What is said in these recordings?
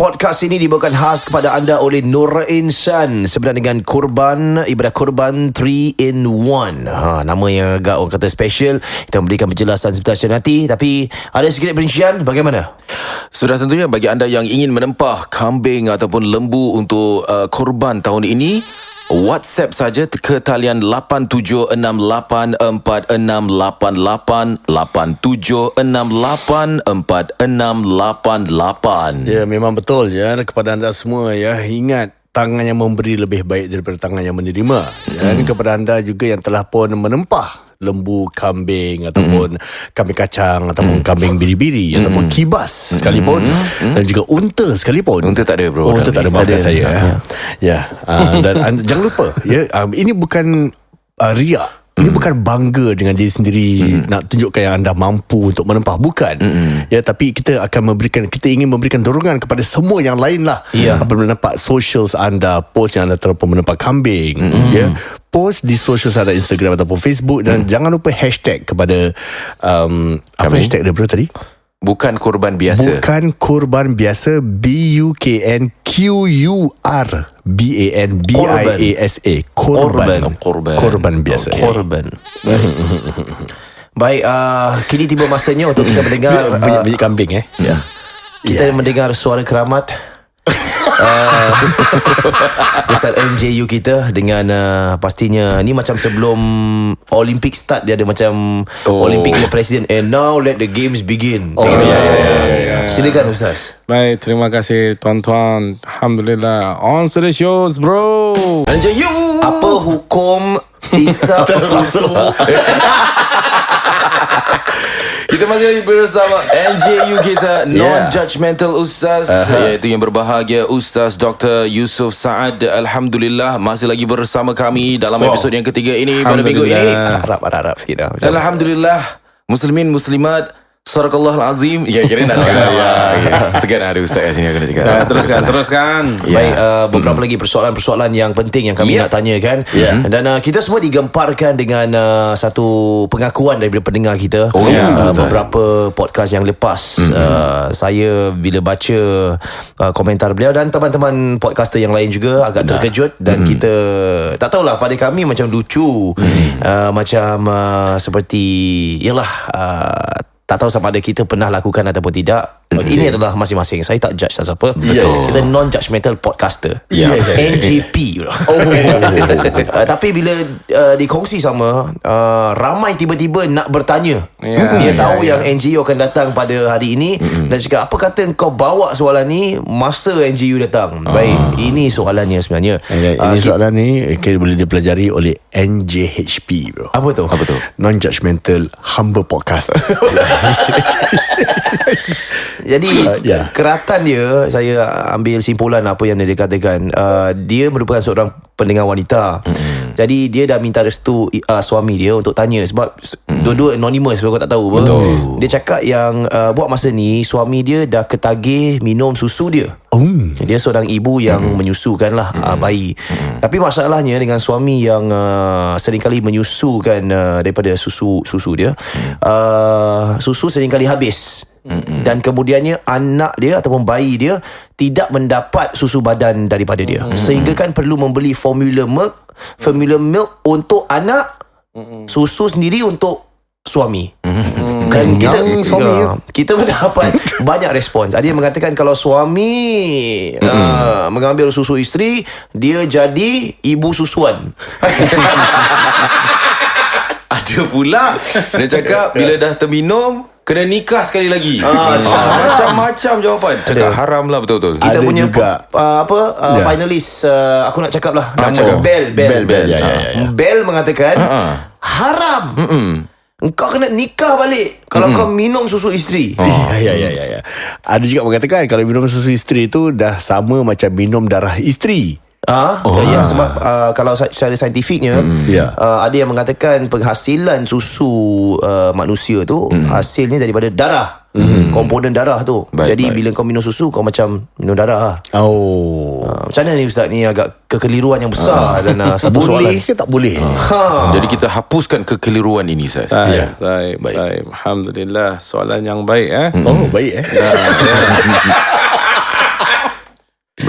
Podcast ini dibawakan khas kepada anda oleh Nur Insan sebenarnya dengan kurban, ibadah kurban 3 in 1. Nama yang agak orang kata special. Kita memberikan penjelasan sebentar nanti, tapi ada sedikit perincian bagaimana? Sudah tentunya bagi anda yang ingin menempah kambing ataupun lembu untuk kurban tahun ini, WhatsApp saja ke talian 87684688 87684688. Ya, memang betul ya. Kepada anda semua ya, ingat tangan yang memberi lebih baik daripada tangan yang menerima. Dan kepada anda juga yang telah pun menempah lembu, kambing ataupun kambing kacang ataupun kambing biri-biri ataupun kibas sekalipun dan juga unta sekalipun. Unta tak ada bro. Unta tak ada, maafkan saya. Ya. Dan jangan lupa ya, ini bukan riak. Ini bukan bangga dengan diri sendiri, nak tunjukkan yang anda mampu untuk menempah, bukan. Ya, tapi kita ingin memberikan dorongan kepada semua yang lain lah. Apabila nampak socials anda, post yang anda terlalu menempah kambing, ya, post di socials anda, Instagram ataupun Facebook, dan jangan lupa hashtag kepada apa hashtag dia bro tadi? Bukan kurban biasa. Bukan kurban biasa. BUKNQURBANBIASA. Kurban biasa. Korban. Baik, kini tiba masanya untuk kita mendengar bunyi kambing kita mendengar suara keramat Ustaz NJU kita dengan pastinya ni macam sebelum Olympic start, dia ada macam Olympic President, and now let the games begin. Silakan Ustaz. Baik, terima kasih tuan-tuan. Alhamdulillah. On to the shows bro. NJU, apa hukum isap susu? Kita masih bersama NJU kita, non-judgmental Ustaz, iaitu yang berbahagia Ustaz Dr. Yusof Saad. Alhamdulillah masih lagi bersama kami dalam episod yang ketiga ini pada minggu ini. Harap sikit dah. Alhamdulillah, muslimin muslimat, Sadaqallahul Azim. Ya, kira nak cakap segan ada Ustaz kat sini aku nak cakap. Teruskan. Baik, beberapa lagi persoalan-persoalan yang penting yang kami nak tanyakan. Dan kita semua digemparkan dengan satu pengakuan daripada pendengar kita. Beberapa podcast yang lepas, saya bila baca komentar beliau dan teman-teman podcaster yang lain juga agak terkejut. Dan kita tak tahulah, pada kami macam lucu, macam seperti yalah, tak tahu sama ada kita pernah lakukan ataupun tidak. Ini adalah masing-masing. Saya tak judge siapa. Kita non-judgmental podcaster, NJP. Tapi bila dikongsi sama, ramai tiba-tiba nak bertanya. Dia tahu yang NJU akan datang pada hari ini, dan cakap, apa kata kau bawa soalan ni masa NJU datang? Baik, ini soalannya sebenarnya. Ini soalan ni boleh dipelajari oleh NJHP bro. Apa tu? Non-judgmental humble podcast. Jadi keratan dia, saya ambil simpulan apa yang dia katakan, dia merupakan seorang pendengar wanita. Jadi dia dah minta restu suami dia untuk tanya, sebab dua-dua anonymous, sebab kau tak tahu apa. Dia cakap yang buat masa ni suami dia dah ketagih minum susu dia. Dia seorang ibu yang menyusukan lah bayi. Tapi masalahnya dengan suami yang seringkali menyusukan daripada susu dia, susu seringkali habis. Dan kemudiannya anak dia ataupun bayi dia tidak mendapat susu badan daripada dia, sehingga kan perlu membeli formula milk untuk anak, susu sendiri untuk suami. Kan kita mendapat banyak respons. Ada yang mengatakan kalau suami mengambil susu isteri, dia jadi ibu susuan. Ada pula dia cakap bila dah terminum kena nikah sekali lagi. Macam-macam jawapan. Cakap haram lah, betul-betul. Kita ada punya juga finalis, aku nak cakap lah nama cakap. Bel mengatakan haram. Engkau kena nikah balik kalau kau minum susu isteri. Ya. Ada juga mengatakan kalau minum susu isteri tu dah sama macam minum darah isteri. Sebab kalau secara saintifiknya ada yang mengatakan penghasilan susu manusia tu hasilnya daripada darah. Komponen darah tu. Jadi bila kau minum susu, kau macam minum darah. Macam mana ni Ustaz? Ni agak kekeliruan yang besar. Dan satu boleh soalan, ke tak boleh? Jadi kita hapuskan kekeliruan ini, Ustaz. Baik. Alhamdulillah, soalan yang baik. Baik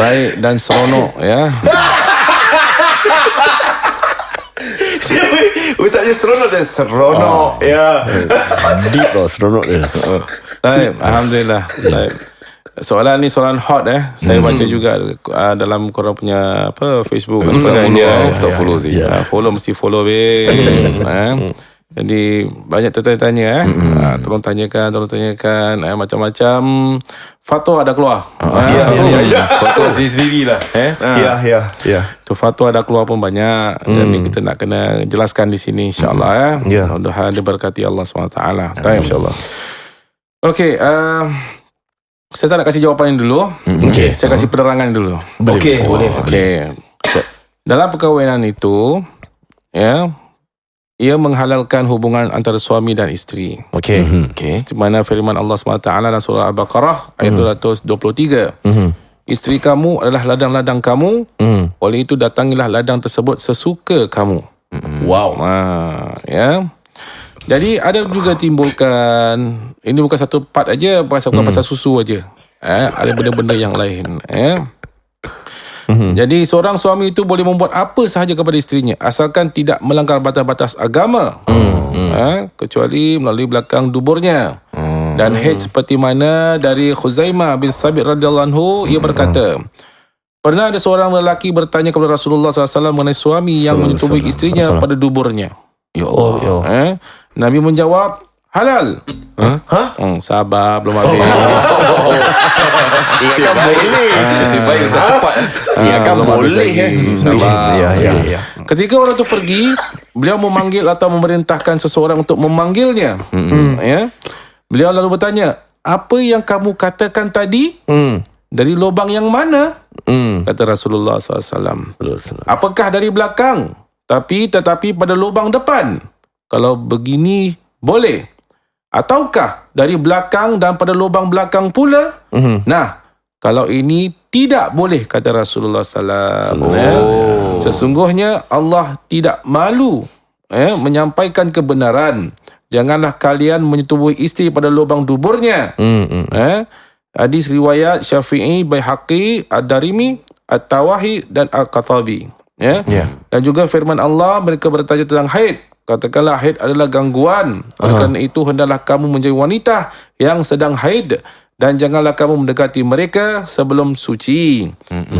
baik dan seronok ya. Ustaznya seronok dan seronok. Ya. Deep lah seronok dia. Baik, alhamdulillah. Baik. Soalan ni soalan hot Saya baca juga dalam korang punya Facebook dan sebagainya. Ustaz follow sih. Follow mesti follow Jadi banyak tertanya-tanya tolong tanyakan macam-macam fatwa ada keluar. Fatwa sendiri lah. Ya. Tu fatwa ada keluar pun banyak. Jadi kita nak kena jelaskan di sini insya-Allah Mudah-mudahan diberkati Allah SWT. Insya-Allah. Okey, saya tak nak kasih jawapan ini dulu. Saya kasih penerangan dulu. Okey, boleh. Okey. Dalam perkahwinan itu ia menghalalkan hubungan antara suami dan isteri. Okey. Di mana firman Allah SWT dalam surah Al-Baqarah ayat 223. Isteri kamu adalah ladang-ladang kamu. Oleh itu datangilah ladang tersebut sesuka kamu. Wow. Jadi ada juga timbulkan, ini bukan satu part aja, bukan pasal susu aja. Ada benda-benda yang lain. Jadi seorang suami itu boleh membuat apa sahaja kepada isterinya asalkan tidak melanggar batas-batas agama. Kecuali melalui belakang duburnya. Dan haid seperti mana dari Khuzaimah bin Sabit radhiyallahu anhu, ia berkata, pernah ada seorang lelaki bertanya kepada Rasulullah SAW mengenai suami yang menyetubuhi isterinya pada duburnya. Ya Allah. Nabi menjawab, halal. Sabar, belum habis. Ingatkan boleh. Nasib baik Ustaz cepat. Ingatkan boleh. Sabar. Ya. Ketika orang itu pergi, beliau memanggil atau memerintahkan seseorang untuk memanggilnya. Beliau lalu bertanya, apa yang kamu katakan tadi? Dari lubang yang mana? Kata Rasulullah SAW. Apakah dari belakang? Tetapi pada lubang depan. Kalau begini boleh. Ataukah dari belakang dan pada lubang belakang pula? Nah, kalau ini tidak boleh, kata Rasulullah SAW. Sesungguhnya Allah tidak malu menyampaikan kebenaran. Janganlah kalian menyetubuhi isteri pada lubang duburnya. Hadis riwayat Syafi'i, Baihaqi, Ad-Darimi, At-Tawahi dan Al-Qatabi. Dan juga firman Allah, mereka bertanya tentang haid. Katakanlah haid adalah gangguan. Oleh kerana itu hendaklah kamu menjadi wanita yang sedang haid dan janganlah kamu mendekati mereka sebelum suci.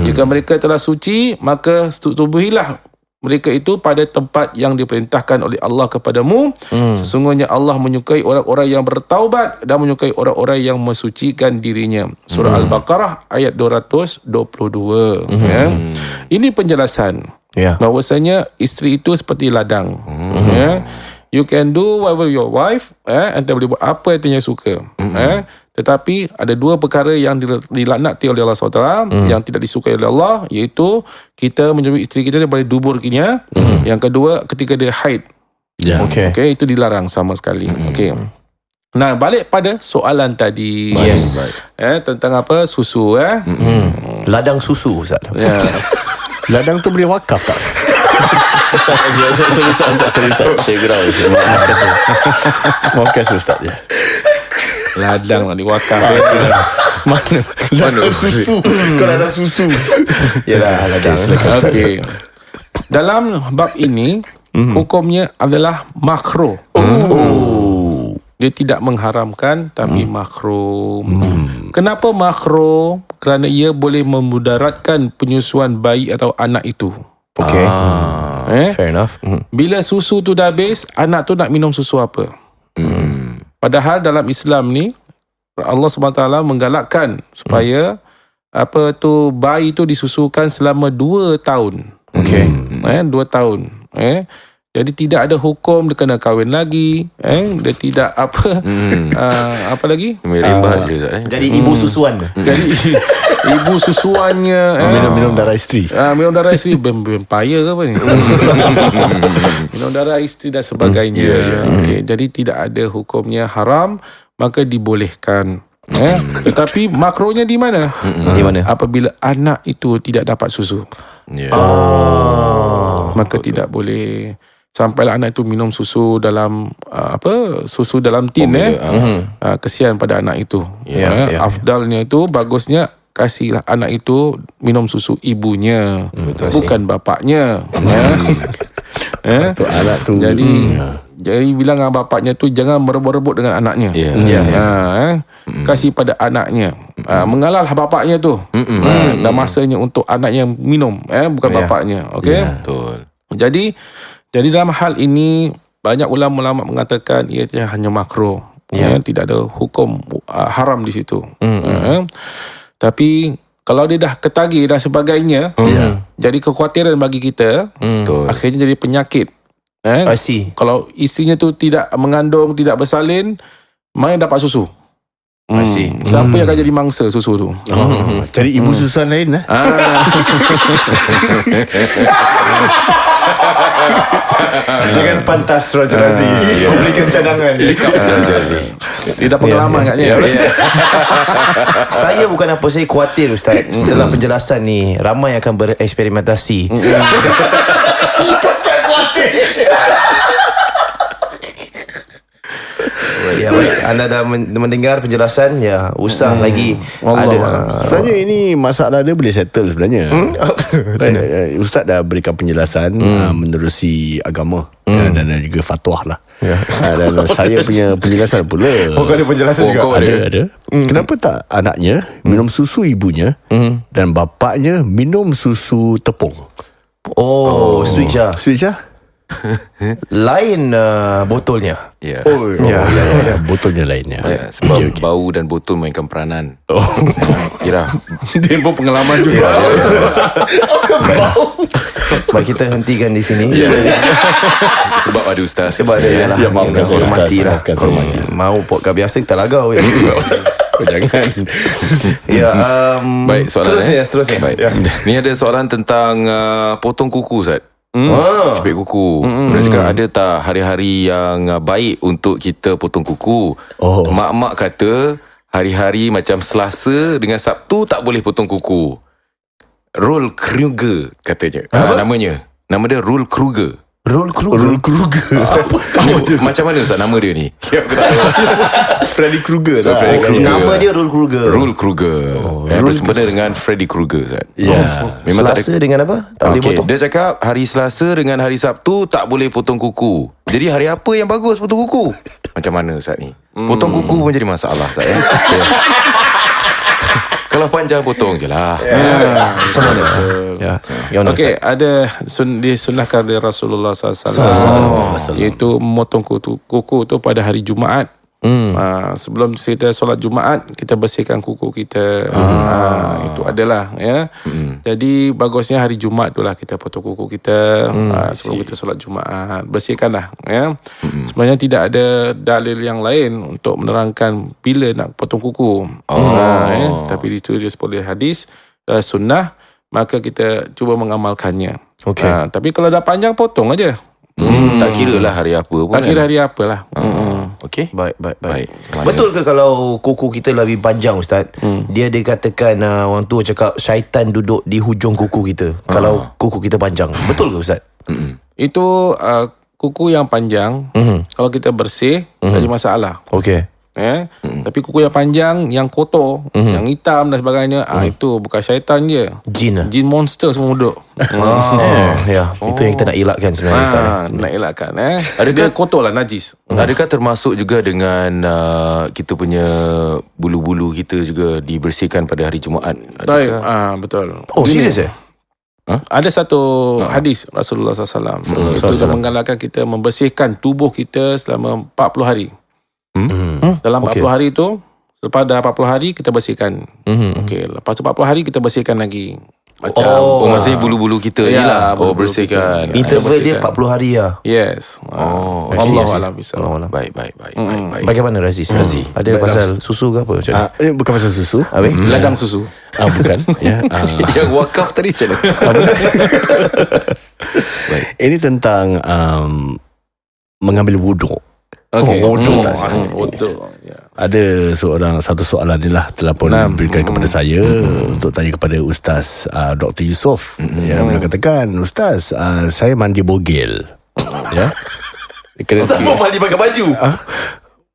Jika mereka telah suci, maka tubuhilah mereka itu pada tempat yang diperintahkan oleh Allah kepadamu. Sesungguhnya Allah menyukai orang-orang yang bertaubat dan menyukai orang-orang yang mensucikan dirinya. Surah Al-Baqarah ayat 222. Ini penjelasan. Bahawasanya isteri itu seperti ladang. You can do whatever your wife, anda boleh buat apa yang anda suka. Tetapi ada dua perkara yang dilaknati oleh Allah SWT, yang tidak disukai oleh Allah, iaitu kita menjauhi isteri kita daripada dubur kinya. Yang kedua, ketika dia haid. Okay, itu dilarang sama sekali. Nah, balik pada soalan tadi. Tentang apa? Susu. Ladang susu, Ustaz. Ladang tu boleh wakaf tak? Sorry Ustaz. Saya gerau. Wakaf Ustaz je. Ladang nak diwakaf. Mana susu? Kau ladang susu. Yalah, ladang. Okey. Dalam bab ini, hukumnya adalah makruh. Dia tidak mengharamkan, tapi makruh. Kenapa makruh? Kerana ia boleh memudaratkan penyusuan bayi atau anak itu. Okay. Fair enough. Bila susu tu dah habis, anak tu nak minum susu apa? Padahal dalam Islam ni, Allah SWT menggalakkan supaya bayi tu disusukan selama 2 tahun. 2 tahun. Jadi tidak ada hukum dia kena kahwin lagi. Dia tidak apa lagi? Merimbah je. Jadi ibu susuan. Jadi ibu susuannya minum darah isteri. Minum darah isteri. Vampire ke apa ni? Minum darah isteri dan sebagainya. Jadi tidak ada hukumnya haram, maka dibolehkan. Tetapi makronya di mana? Di mana? Apabila anak itu tidak dapat susu, maka tidak boleh. Sampailah anak itu minum susu dalam tin. Kesian pada anak itu. Afdalnya itu, bagusnya kasihlah anak itu minum susu ibunya, bukan bapaknya. Tu anak tu. Jadi bilang dengan bapaknya tu jangan merebut-rebut dengan anaknya. Kasih pada anaknya. Mengalah bapaknya tu. Dah masanya untuk anaknya minum, bukan bapaknya. Okey. Betul. Jadi dalam hal ini banyak ulama-ulama mengatakan ia hanya makruh. Tidak ada hukum haram di situ. Tapi kalau dia dah ketagih dan sebagainya, jadi kekhawatiran bagi kita, akhirnya jadi penyakit. I see. Kalau isterinya tu tidak mengandung, tidak bersalin, mana dapat susu? I see. Siapa yang akan jadi mangsa susu tu? Cari ibu susuan lain Dengan pantas Raja Razi memberikan cadangan. Dia dah pengalaman katnya. Saya bukan apa, saya khawatir Ustaz. Setelah penjelasan ni, ramai akan bereksperimentasi. Ya, baik. Anda dah mendengar penjelasan, ya, usah lagi ada. Sebenarnya ini masalah dia boleh settle sebenarnya. Ustaz dah berikan penjelasan menerusi agama dan juga fatwa lah. Dan saya punya penjelasan pula. Ada penjelasan juga. Ada. Kenapa tak anaknya minum susu ibunya dan bapaknya minum susu tepung? Switch lah. Switch lah. Lain botolnya. Ya. Botolnya lainnya. Sebab bau dan botol mainkan peranan. Kira Dia pun pengalaman juga. Baik, kita hentikan di sini. sebab ada ustaz. Sebab ada lah. maafkan saya, Hormati Ustaz. lah. Maafkan saya. Hormati. Mau podcast biasa kita lagau. Jangan. Baik, soalan Seterusnya. Baik. Ni ada soalan tentang potong kuku, Ustaz. Cepit kuku. Dia cakap ada tak hari-hari yang baik untuk kita potong kuku? Mak-mak kata hari-hari macam Selasa dengan Sabtu tak boleh potong kuku. Rule Kruger katanya. Namanya. Nama dia Rule Kruger. Rule Kruger. Macam mana Ustaz nama dia ni? Freddy Krueger tak? Freddy Krueger. Nama dia Rule Kruger. Rule Kruger. Bersempena dengan Freddy Krueger, Ustaz. Memang Selasa dengan apa? Tak boleh potong. Dia cakap hari Selasa dengan hari Sabtu tak boleh potong kuku. Jadi hari apa yang bagus potong kuku? Macam mana Ustaz ni? Potong kuku pun jadi masalah, Ustaz. Kalau panjang potong je lah. Macam mana? Okey, ada disunahkan oleh Rasulullah SAW, iaitu memotong kuku tu pada hari Jumaat. Sebelum kita solat Jumaat, kita bersihkan kuku kita. Itu adalah Jadi bagusnya hari Jumaat tu lah kita potong kuku kita sebelum kita solat Jumaat. Bersihkanlah Sebenarnya tidak ada dalil yang lain untuk menerangkan bila nak potong kuku. Tapi itu dia seperti hadis sunnah, maka kita cuba mengamalkannya. Tapi kalau dah panjang, potong aja. Tak kira lah hari apa pun. Tak kira hari apa lah. Okey. Baik. Betul ke kalau kuku kita lebih panjang, Ustaz? Dia dikatakan orang tua cakap syaitan duduk di hujung kuku kita. Kalau kuku kita panjang. Betul ke, Ustaz? Itu kuku yang panjang, kalau kita bersih, tak ada masalah. Okey. Tapi kuku yang panjang, yang kotor, yang hitam dan sebagainya, itu bukan syaitan je. Jin monster semua duduk. Itu yang kita nak elakkan sebenarnya, Ustaz. Nak elakkan. Adakah kotor lah, najis. Adakah termasuk juga dengan kita punya bulu-bulu kita juga dibersihkan pada hari Jumaat? Baik, betul. Serius Ada satu hadis Rasulullah SAW itu dah menggalakkan kita membersihkan tubuh kita selama 40 hari. Dalam 40 hari itu, selepas dah 40 hari kita bersihkan. Lepas tu 40 hari kita bersihkan lagi. Macam maksudnya bulu-bulu kita ni lah. Bersihkan. Interval dia 40 hari lah. Yes. Allahualam bisawab. Baik. Bagaimana Razi? Ada pasal susu ke apa? Bukan pasal susu. Ladang susu. Bukan. Yang wakaf tadi macam mana? Ini tentang mengambil wuduk. Wuduk. Ada satu soalan ni lah telah pun diberikan kepada saya untuk tanya kepada Ustaz Dr. Yusof. Beliau katakan, Ustaz, saya mandi bogel. Ustaz mau mandi pakai baju?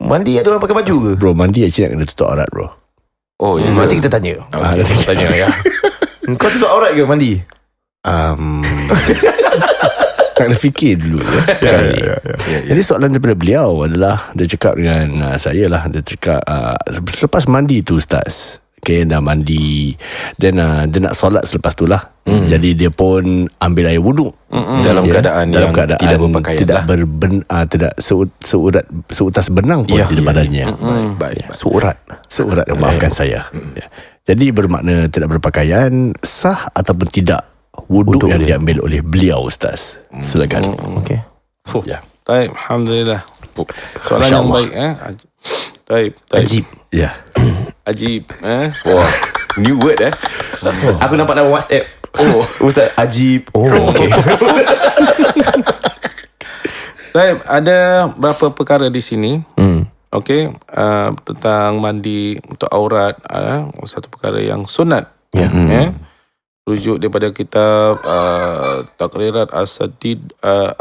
Mandi ada orang pakai baju ke? Bro, mandi actually nak kena tutup aurat, bro. Oh ya. Nanti kita tanya. Tanya ya. Kau tutup aurat ke mandi? Kena fikir dulu ya. Jadi soalan daripada beliau adalah, dia cakap dengan saya lah, dia cakap selepas mandi tu Ustaz, dah mandi, dan dia nak solat selepas tu lah. Jadi dia pun ambil air wuduk Dalam keadaan yang tidak berpakaian tidak lah. tidak seutas benang pun di badannya. Baik. Seurat, maafkan saya. Jadi bermakna tidak berpakaian, sah ataupun tidak wuduk yang diambil oleh beliau Ustaz. Silakan. Okey. Ya. Baik, alhamdulillah. Soalan yang baik Baik. Ajib. Ya. Ajib Wah, new word Aku nampak nama WhatsApp. Ustaz Ajib. Okey. Baik, ada berapa perkara di sini. Okey, tentang mandi untuk aurat, satu perkara yang sunat. Rujuk daripada kitab Taqrirat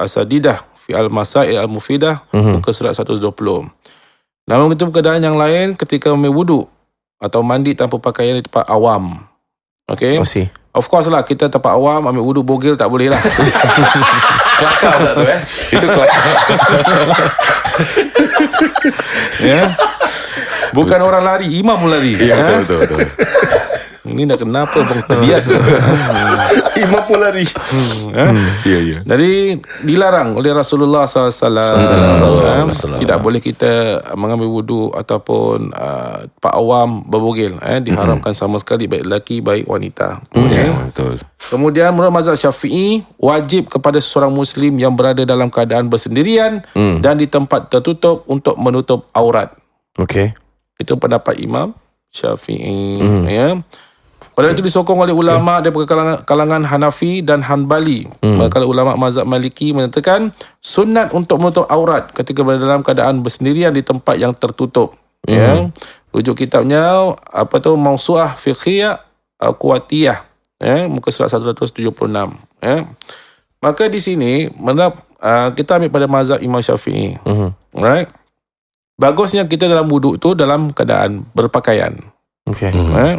Asadidah fi al-Masail al-Mufidah, muka surat 120. Namun itu keadaan yang lain ketika ambil wuduk atau mandi tanpa pakaian di tempat awam. Okay. Of course lah, kita tempat awam ambil wuduk bogil tak boleh lah. Kelakar tak tu Itu kelakar. Bukan orang lari, imam lari. Ya, betul. Ini dah kenapa bang terbiat. Imam pun lari. Ya. Jadi dilarang oleh Rasulullah SAW. Tidak boleh kita mengambil wuduk ataupun pak awam berbogil. Diharamkan sama sekali, baik lelaki baik wanita. Betul. Kemudian menurut mazhab Syafi'i, wajib kepada seorang Muslim yang berada dalam keadaan bersendirian dan di tempat tertutup untuk menutup aurat. Okey. Itu pendapat Imam Syafi'i. Pada itu disokong oleh ulama daripada kalangan Hanafi dan Hanbali. Manakala ulama mazhab Maliki menyatakan sunat untuk menutup aurat ketika berada dalam keadaan bersendirian di tempat yang tertutup. Rujuk kitabnya Mawsu'ah Fiqhiyah Al-Quwatiyah, muka surat 176. Maka di sini kita ambil pada mazhab Imam Syafi'i. Alright. Bagusnya kita dalam wuduk tu dalam keadaan berpakaian. Okey.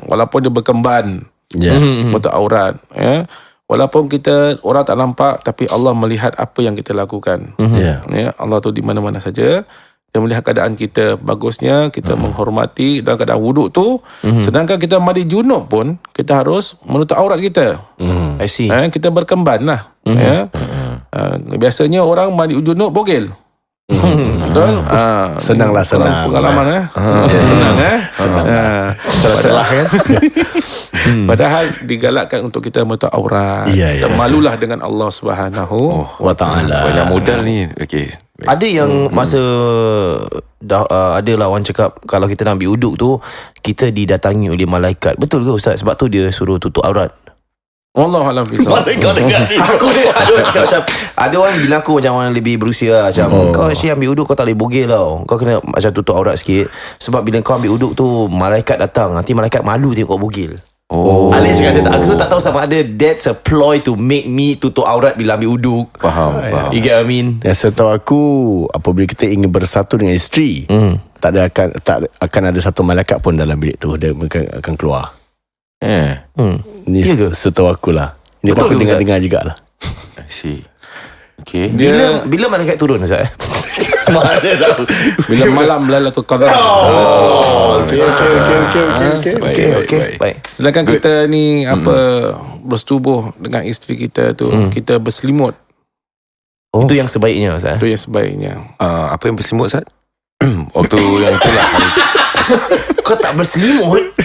Walaupun dia berkemban untuk aurat, walaupun orang tak nampak, tapi Allah melihat apa yang kita lakukan. Allah tu di mana-mana saja, dia melihat keadaan kita. Bagusnya kita menghormati dalam keadaan wuduk tu. Sedangkan kita mandi junub pun, kita harus menutup aurat kita. I see. Kita berkemban lah. Biasanya orang mandi junub bogil. Betul? Senang. Pengalaman senang Salah kan. Padahal digalakkan untuk kita menutup aurat. Kita malulah dengan Allah Subhanahu wa ta'ala. Banyak modal ni. Okey. Ada yang masa adalah orang cakap kalau kita nak ambil uduk tu, kita didatangi oleh malaikat. Betul ke Ustaz? Sebab tu dia suruh tutup aurat. Wallahualam bisawab. Kau dengar ni. Aku ni ada cakap macam, ada orang bilang aku macam orang lebih berusia lah, macam kau Syekh ambil uduk kau tak boleh bogel tau. Kau kena macam tutup aurat sikit. Sebab bila kau ambil uduk tu, malaikat datang, nanti malaikat malu tengok kau bogel. Alis cakap macam, aku tak tahu sama ada that's a ploy to make me tutup aurat bila ambil uduk. Faham. You get what I mean? Yang setahu aku, apabila kita ingin bersatu dengan isteri, tak akan ada satu malaikat pun dalam bilik tu. Dia akan keluar. Ni setahu aku lah. Ini betul aku dengar-dengar jugalah. I see. Okay. Bila malaikat turun Ustaz? Mana tahu. Bila malam Lailatul Qadar. Okay. Baik. Sedangkan kita ni bersetubuh dengan isteri kita tu, kita berselimut. Itu yang sebaiknya Ustaz. Itu yang sebaiknya. Apa yang berselimut Ustaz? Waktu yang itulah. Kau tak berselimut?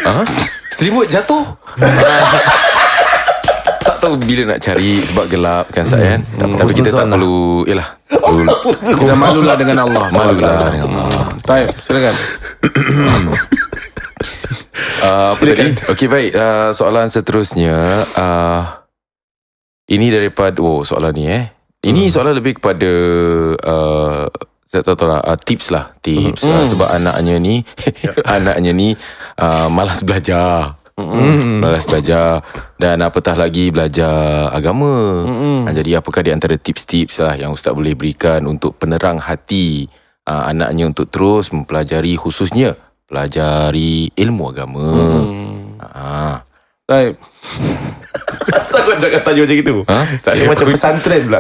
Selimut jatuh. Tak tahu bila nak cari sebab gelap kan Ustaz kan. Tapi kita tak perlu. Kita malulah dengan Allah. Malulah dengan Allah. Baik, silakan. Apa tadi? Okey, baik. Soalan seterusnya. Ini daripada soalan ni Ini soalan lebih kepada saya tak tahu lah, tips sebab anaknya ni malas belajar. Malas belajar dan apatah lagi belajar agama. Jadi apakah di antara tips-tips lah yang Ustaz boleh berikan untuk penerang hati anaknya untuk terus mempelajari, khususnya pelajari ilmu agama. Baik. Asal kau jangan tanya macam itu. Tak Dia macam pesantren pula.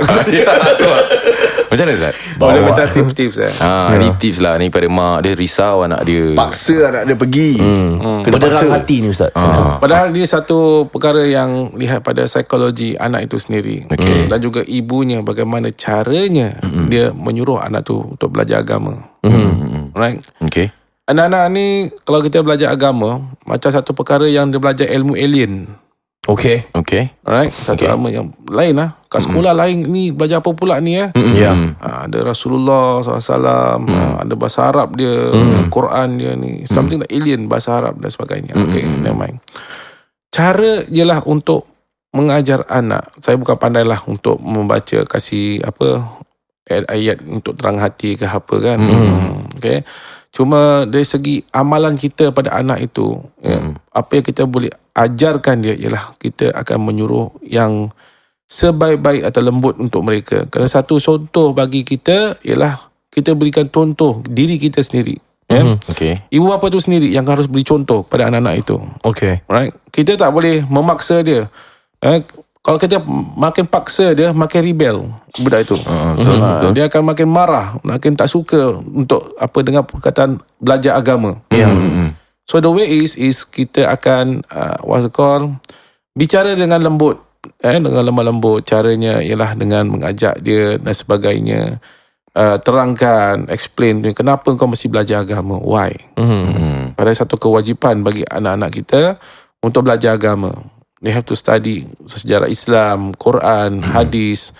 Macam mana Ustaz? Boleh minta tips-tips Ni tips lah ni pada mak dia risau anak dia. Paksa anak dia pergi. Kena Penderang paksa. hati ni Ustaz. Padahal dia satu perkara yang lihat pada psikologi anak itu sendiri. Dan juga ibunya, bagaimana caranya dia menyuruh anak tu untuk belajar agama. Right? Okay. Anak-anak ni kalau kita belajar agama, macam satu perkara yang dia belajar ilmu alien. Okay. Alright, satu agama yang lain lah. Kat sekolah lain ni belajar apa pula ni Ya. ada Rasulullah SAW, ada bahasa Arab dia, Quran dia ni, something like alien, bahasa Arab dan sebagainya. Okay, never mind. Cara ialah untuk mengajar anak. Saya bukan pandai lah untuk membaca, kasih apa ayat-ayat untuk terang hati ke apa kan. Okay. Cuma dari segi amalan kita pada anak itu, apa yang kita boleh ajarkan dia ialah kita akan menyuruh yang sebaik-baik atau lembut untuk mereka. Kerana satu contoh bagi kita ialah kita berikan contoh diri kita sendiri. Okay. Ibu bapa tu sendiri yang harus beri contoh pada anak-anak itu. Okay. Right? Kita tak boleh memaksa dia. Kalau kita makin paksa dia, makin rebel budak itu. Betul. Dia akan makin marah, makin tak suka untuk apa dengan perkataan belajar agama. So the way is kita akan what's it called, bicara dengan lembut, dengan lemah lembut. Caranya ialah dengan mengajak dia dan sebagainya. Terangkan, explain dia, kenapa kau mesti belajar agama, why. Ada satu kewajipan bagi anak-anak kita untuk belajar agama. They have to study sejarah Islam, Quran, hadis,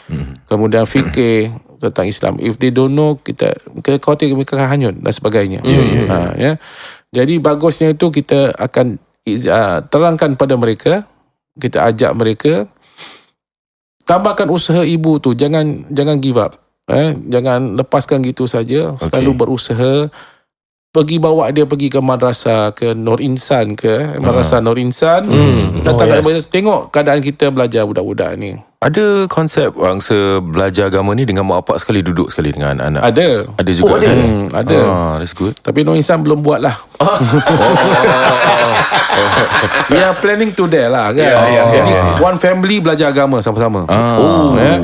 kemudian fikir tentang Islam. If they don't know, kita khawatir mereka akan hanyut dan sebagainya. Jadi bagusnya itu kita akan terangkan pada mereka, kita ajak mereka, tambahkan usaha ibu tu, jangan give up. Jangan lepaskan gitu saja, selalu berusaha. Pergi bawa dia pergi ke madrasah, ke Nur Insan ke madrasah Nur Insan, datang tengok keadaan kita belajar budak-budak ni. Ada konsep bangsa belajar agama ni dengan mak bapak sekali duduk sekali dengan anak-anak. Ada juga. Ada. That's good. Tapi Nur Insan belum buat lah. We are planning to there lah kan. Jadi one family belajar agama sama-sama.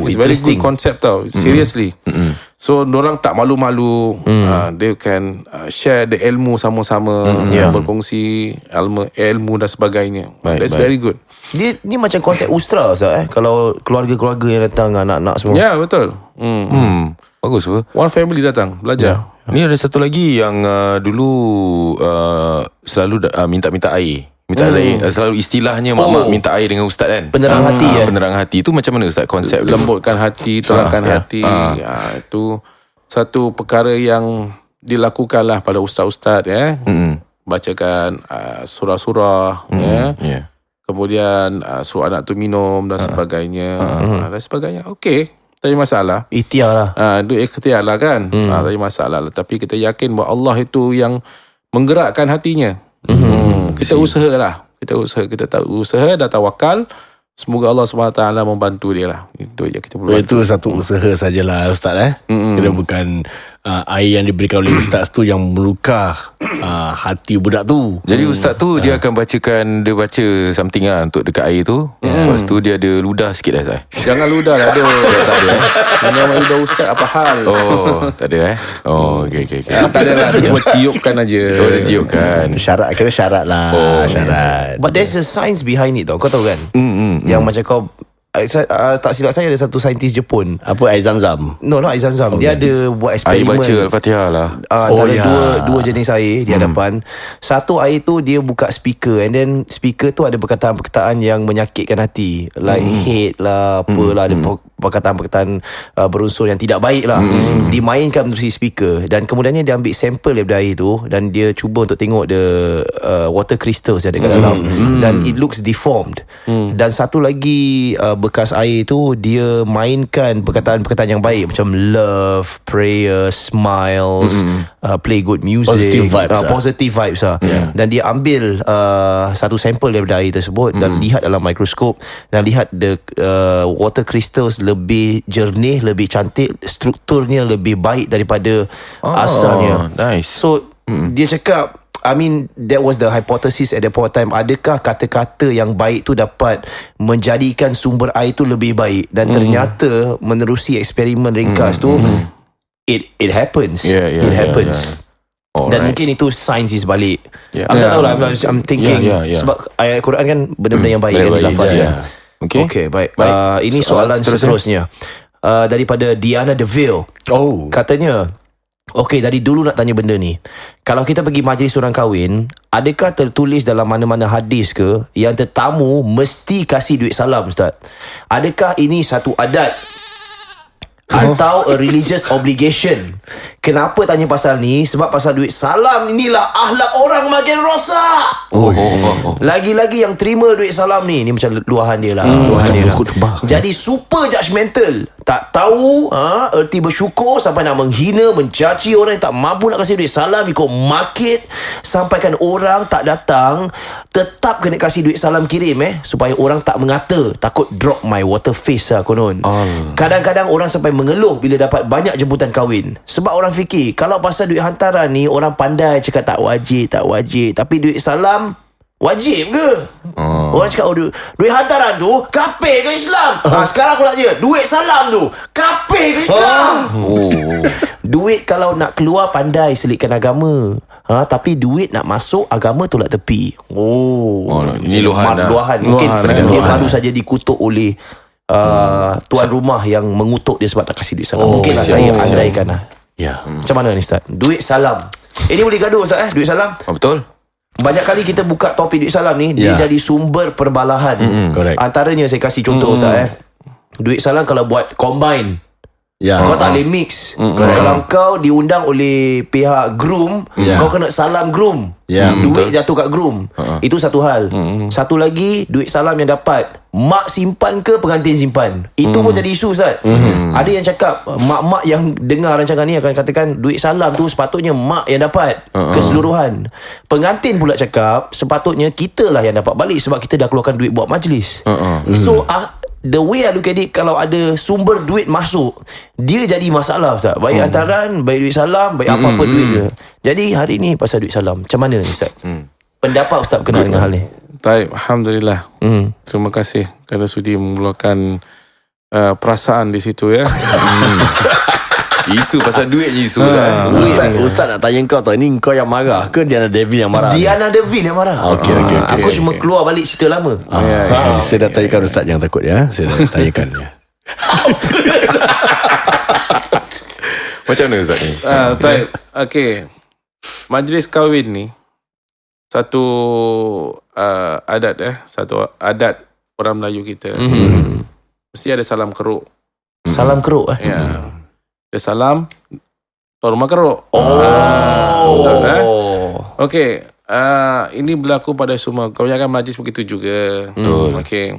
It's very good concept tau. Seriously. So dorang tak malu-malu. They can share the ilmu sama-sama, berkongsi ilmu dan sebagainya. That's very good. Dia ni macam konsep Ustra Ustaz Kalau keluarga-keluarga yang datang, anak-anak semua. Ya, betul. Bagus apa? One family datang belajar. Ni ada satu lagi yang dulu selalu minta-minta air. Selalu istilahnya mak-mak minta air dengan ustaz kan. Penerang hati Penerang hati tu macam mana ustaz konsep dia? Lembutkan hati, terangkan hati. Itu satu perkara yang dilakukanlah pada ustaz-ustaz bacakan surah-surah kemudian suruh anak tu minum dan sebagainya. Dan sebagainya. Okey, tak ada masalah. Ikhtiar lah. Itu ikhtiar lah kan. Tak ada masalah lah. Tapi kita yakin bahawa Allah itu yang menggerakkan hatinya. Kita usahalah. Kita tahu usaha dan tawakal. Semoga Allah SWT membantu dia lah. Itu je kita perlu. Itu satu usaha sajalah Ustaz Kita bukan air yang diberikan oleh Ustaz tu yang melukah hati budak tu. Jadi Ustaz tu dia akan dia baca something lah untuk dekat air tu. Lepas tu dia ada ludah sikit dah Ustaz. Jangan ludah lah. Tak ada. Nama ludah Ustaz apa hal? Tak ada okay. Tak ada lah. Dia cuma tiupkan aja. Dia tiupkan. Syarat, kira syarat lah. Syarat. But there's a science behind it tau. Kau tahu kan? Yang macam kau tak silap saya ada satu saintis Jepun. Apa air zam-zam? No, not air zam-zam. Dia ada buat Air eksperimen. baca Al-Fatihah lah. Dua jenis air di hadapan. Satu air tu dia buka speaker, and then speaker tu ada perkataan-perkataan yang menyakitkan hati, like hate lah, apalah, ada perkataan-perkataan berunsur yang tidak baik lah. Dimainkan melalui speaker, dan kemudiannya dia ambil sampel daripada air tu dan dia cuba untuk tengok the water crystals yang ada kat dalam, dan it looks deformed. Dan satu lagi bekas air tu dia mainkan perkataan-perkataan yang baik macam love, prayer, smiles, play good music, positive vibes lah. Dan dia ambil satu sampel daripada air tersebut dan lihat dalam mikroskop dan lihat the water crystals lebih jernih, lebih cantik, strukturnya lebih baik daripada asalnya. Nice. So dia cakap that was the hypothesis at that point of time. Adakah kata-kata yang baik tu dapat menjadikan sumber air tu lebih baik? Dan ternyata menerusi eksperimen ringkas tu, it happens. It happens. Dan mungkin itu sains di sebalik. Aku tak tahu lah. I'm thinking sebab ayat Quran kan benda-benda yang baik kan dilafaz. Okay, baik. Ini soalan seterusnya. Daripada Diana DeVille. Katanya, okey, dari dulu nak tanya benda ni. Kalau kita pergi majlis orang kahwin, adakah tertulis dalam mana-mana hadis ke yang tetamu mesti kasih duit salam, Ustaz? Adakah ini satu adat atau a religious obligation? Kenapa tanya pasal ni? Sebab pasal duit salam inilah akhlak orang makin rosak. Lagi-lagi yang terima duit salam ni macam luahan dia lah. Jadi super judgemental. Tak tahu erti bersyukur sampai nak menghina, mencaci orang yang tak mampu nak kasih duit salam ikut market. Sampaikan orang tak datang tetap kena kasih duit salam kirim supaya orang tak mengata. Takut drop my water face lah konon. Kadang-kadang orang sampai mengeluh bila dapat banyak jemputan kahwin. Sebab orang fikir kalau pasal duit hantaran ni orang pandai cakap tak wajib. Tapi duit salam wajib ke? Orang cakap duit hantaran tu kafir ke Islam? Sekarang aku nak dia, duit salam tu kafir ke Islam? Duit kalau nak keluar pandai selitkan agama. Tapi duit nak masuk agama tolak tepi. Ini luahan. Mungkin dia baru saja dikutuk oleh tuan rumah yang mengutuk dia sebab tak kasih duit salam. Mungkinlah saya andaikan lah. Macam mana ni Ustaz? Duit salam. Ini boleh gaduh Ustaz duit salam. Betul. Banyak kali kita buka topik duit salam ni, dia jadi sumber perbalahan. Antaranya saya kasih contoh Ustaz duit salam kalau buat combine, kau tak boleh mix. Kalau kau diundang oleh pihak groom, kau kena salam groom. Duit jatuh kat groom. Itu satu hal. Satu lagi, duit salam yang dapat mak simpan ke pengantin simpan, itu pun jadi isu Ustaz. Ada yang cakap, mak-mak yang dengar rancangan ni akan katakan duit salam tu sepatutnya mak yang dapat keseluruhan. Pengantin pula cakap sepatutnya kita lah yang dapat balik sebab kita dah keluarkan duit buat majlis. So the way I look at it, kalau ada sumber duit masuk, dia jadi masalah Ustaz. Baik hantaran, baik duit salam, baik apa-apa duit dia. Jadi hari ni pasal duit salam, macam mana ni Ustaz? Pendapat Ustaz berkenaan dengan hal ni? Taib, Alhamdulillah. Terima kasih kerana sudi mengeluarkan perasaan di situ ya. Isu pasal duit je isu Ustaz nak tanya kau tau, ini kau yang marah ke Diana Deville yang marah? Diana Deville yang marah. Aku cuma keluar balik cerita lama. Saya dah tanyakan Ustaz, jangan takut ya. Saya dah tanyakan ya. Macam mana Ustaz ni? Taib, okay. Majlis kahwin ni satu adat satu adat orang Melayu kita. Mesti ada salam keruk. Salam keruk Ya. Dia salam tuan rumah keruk. Betul Okey, ini berlaku pada semua kebanyakan majlis begitu juga. Okey.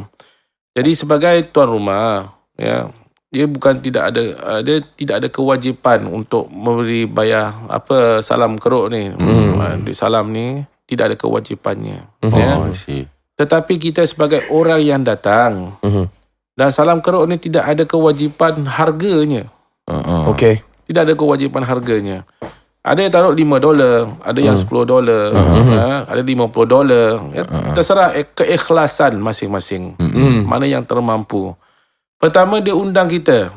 Jadi sebagai tuan rumah dia bukan tidak ada kewajipan untuk memberi bayar salam keruk ni. Di salam ni tidak ada kewajipannya. Tetapi kita sebagai orang yang datang dan salam keruk ni tidak ada kewajipan harganya. Okey. Tidak ada kewajipan harganya. Ada yang taruh $5, ada yang $10, ada $50. Terserah keikhlasan masing-masing. Mana yang termampu. Pertama, dia undang kita.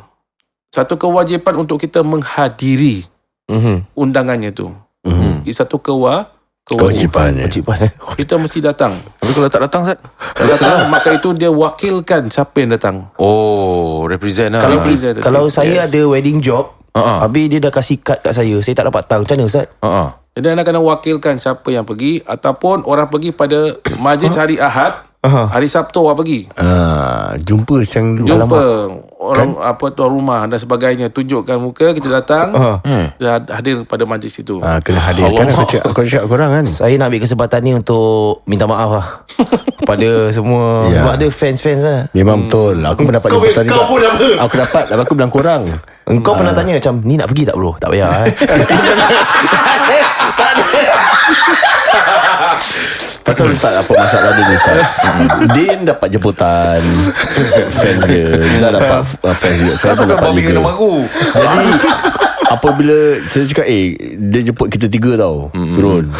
Satu kewajipan untuk kita menghadiri undangannya tu. Itu satu kewajipan. Kita mesti datang. Tapi kalau tak datang Ustaz? Maka itu dia wakilkan siapa yang datang. Represent lah. Kalau saya ada wedding job, habis dia dah kasih kad kat saya tak dapat datang, macam mana Ustaz? Jadi anda kena wakilkan siapa yang pergi, ataupun orang pergi pada majlis hari Ahad, hari Sabtu orang pergi. Jumpa siang dulu. Jumpa orang tuan rumah dan sebagainya, tunjukkan muka, kita datang, hadir pada majlis itu. Kena hadirkan. Aku cakap korang kan. Saya nak ambil kesempatan ni untuk minta maaf lah kepada semua. Sebab ada fans-fans lah. Memang betul. Aku mendapat jemputan ni. Kau pun apa? Aku dapat, aku bilang korang. Engkau pernah tanya macam, ni nak pergi tak bro? Tak payah Tak ada. Pasal Ustaz, apa masalah dia ni Ustaz? Din dapat jemputan fans dia, Ustaz dapat fans dia, saya dapat juga. Jadi apabila saya cakap dia jemput kita 3 tau, turun.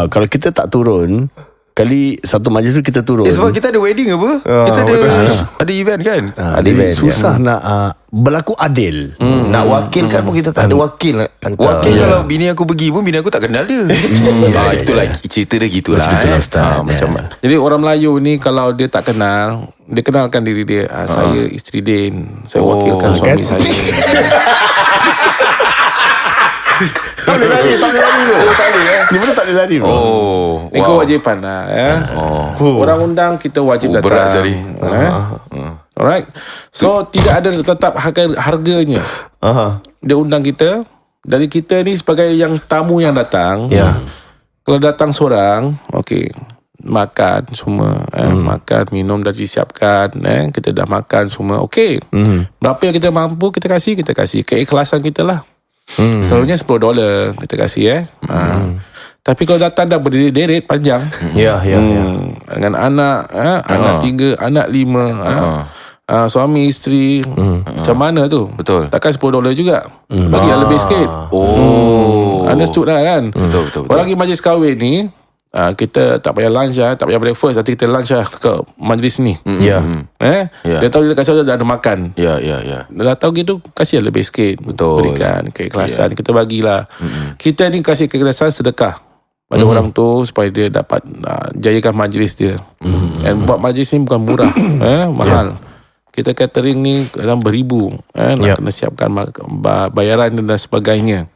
Kalau kita tak turun, kali satu majlis tu kita turun. Sebab kita ada wedding apa? Kita ada event kan? Ada event, susah nak berlaku adil. Nak wakilkan pun kita tak ada wakil. Wakil kalau bini aku pergi pun, bini aku tak kenal dia. Itulah cerita dia gitulah. Macam mana? Jadi orang Melayu ni kalau dia tak kenal, dia kenalkan diri dia. Saya isteri Din, saya wakilkan suami saya. Tak boleh lari tu. Dia betul tak boleh lari tu. Ini kewajipan lah Orang undang kita wajib datang. Berat sekali. Alright. So tidak ada tetap harganya. Dia undang kita. Dari kita ni sebagai yang tamu yang datang. Kalau datang seorang, makan semua, makan, minum dah disiapkan, kita dah makan semua, berapa yang kita mampu kita kasih keikhlasan kita lah. Selalunya $10 kita kasih tapi kalau datang dah berderet panjang, dengan anak, anak 3, anak 5, suami isteri, macam mana tu? Betul. Takkan $10 juga, bagi yang lebih sikit. Understood lah kan? Betul. Orang pergi majlis kahwin ni, kita tak payah lunch tak payah breakfast, nanti kita lunch ke majlis ni. Dia tahu dia kasih dah ada makan. Dia dah tahu gitu, kasih lebih sikit. Betul. Berikan keikhlasan, kita bagilah. Kita ni kasih keikhlasan sedekah pada orang tu supaya dia dapat jayakan majlis dia. Dan buat majlis ni bukan murah, mahal. Kita catering ni dalam beribu, nak kena siapkan bayaran dan sebagainya.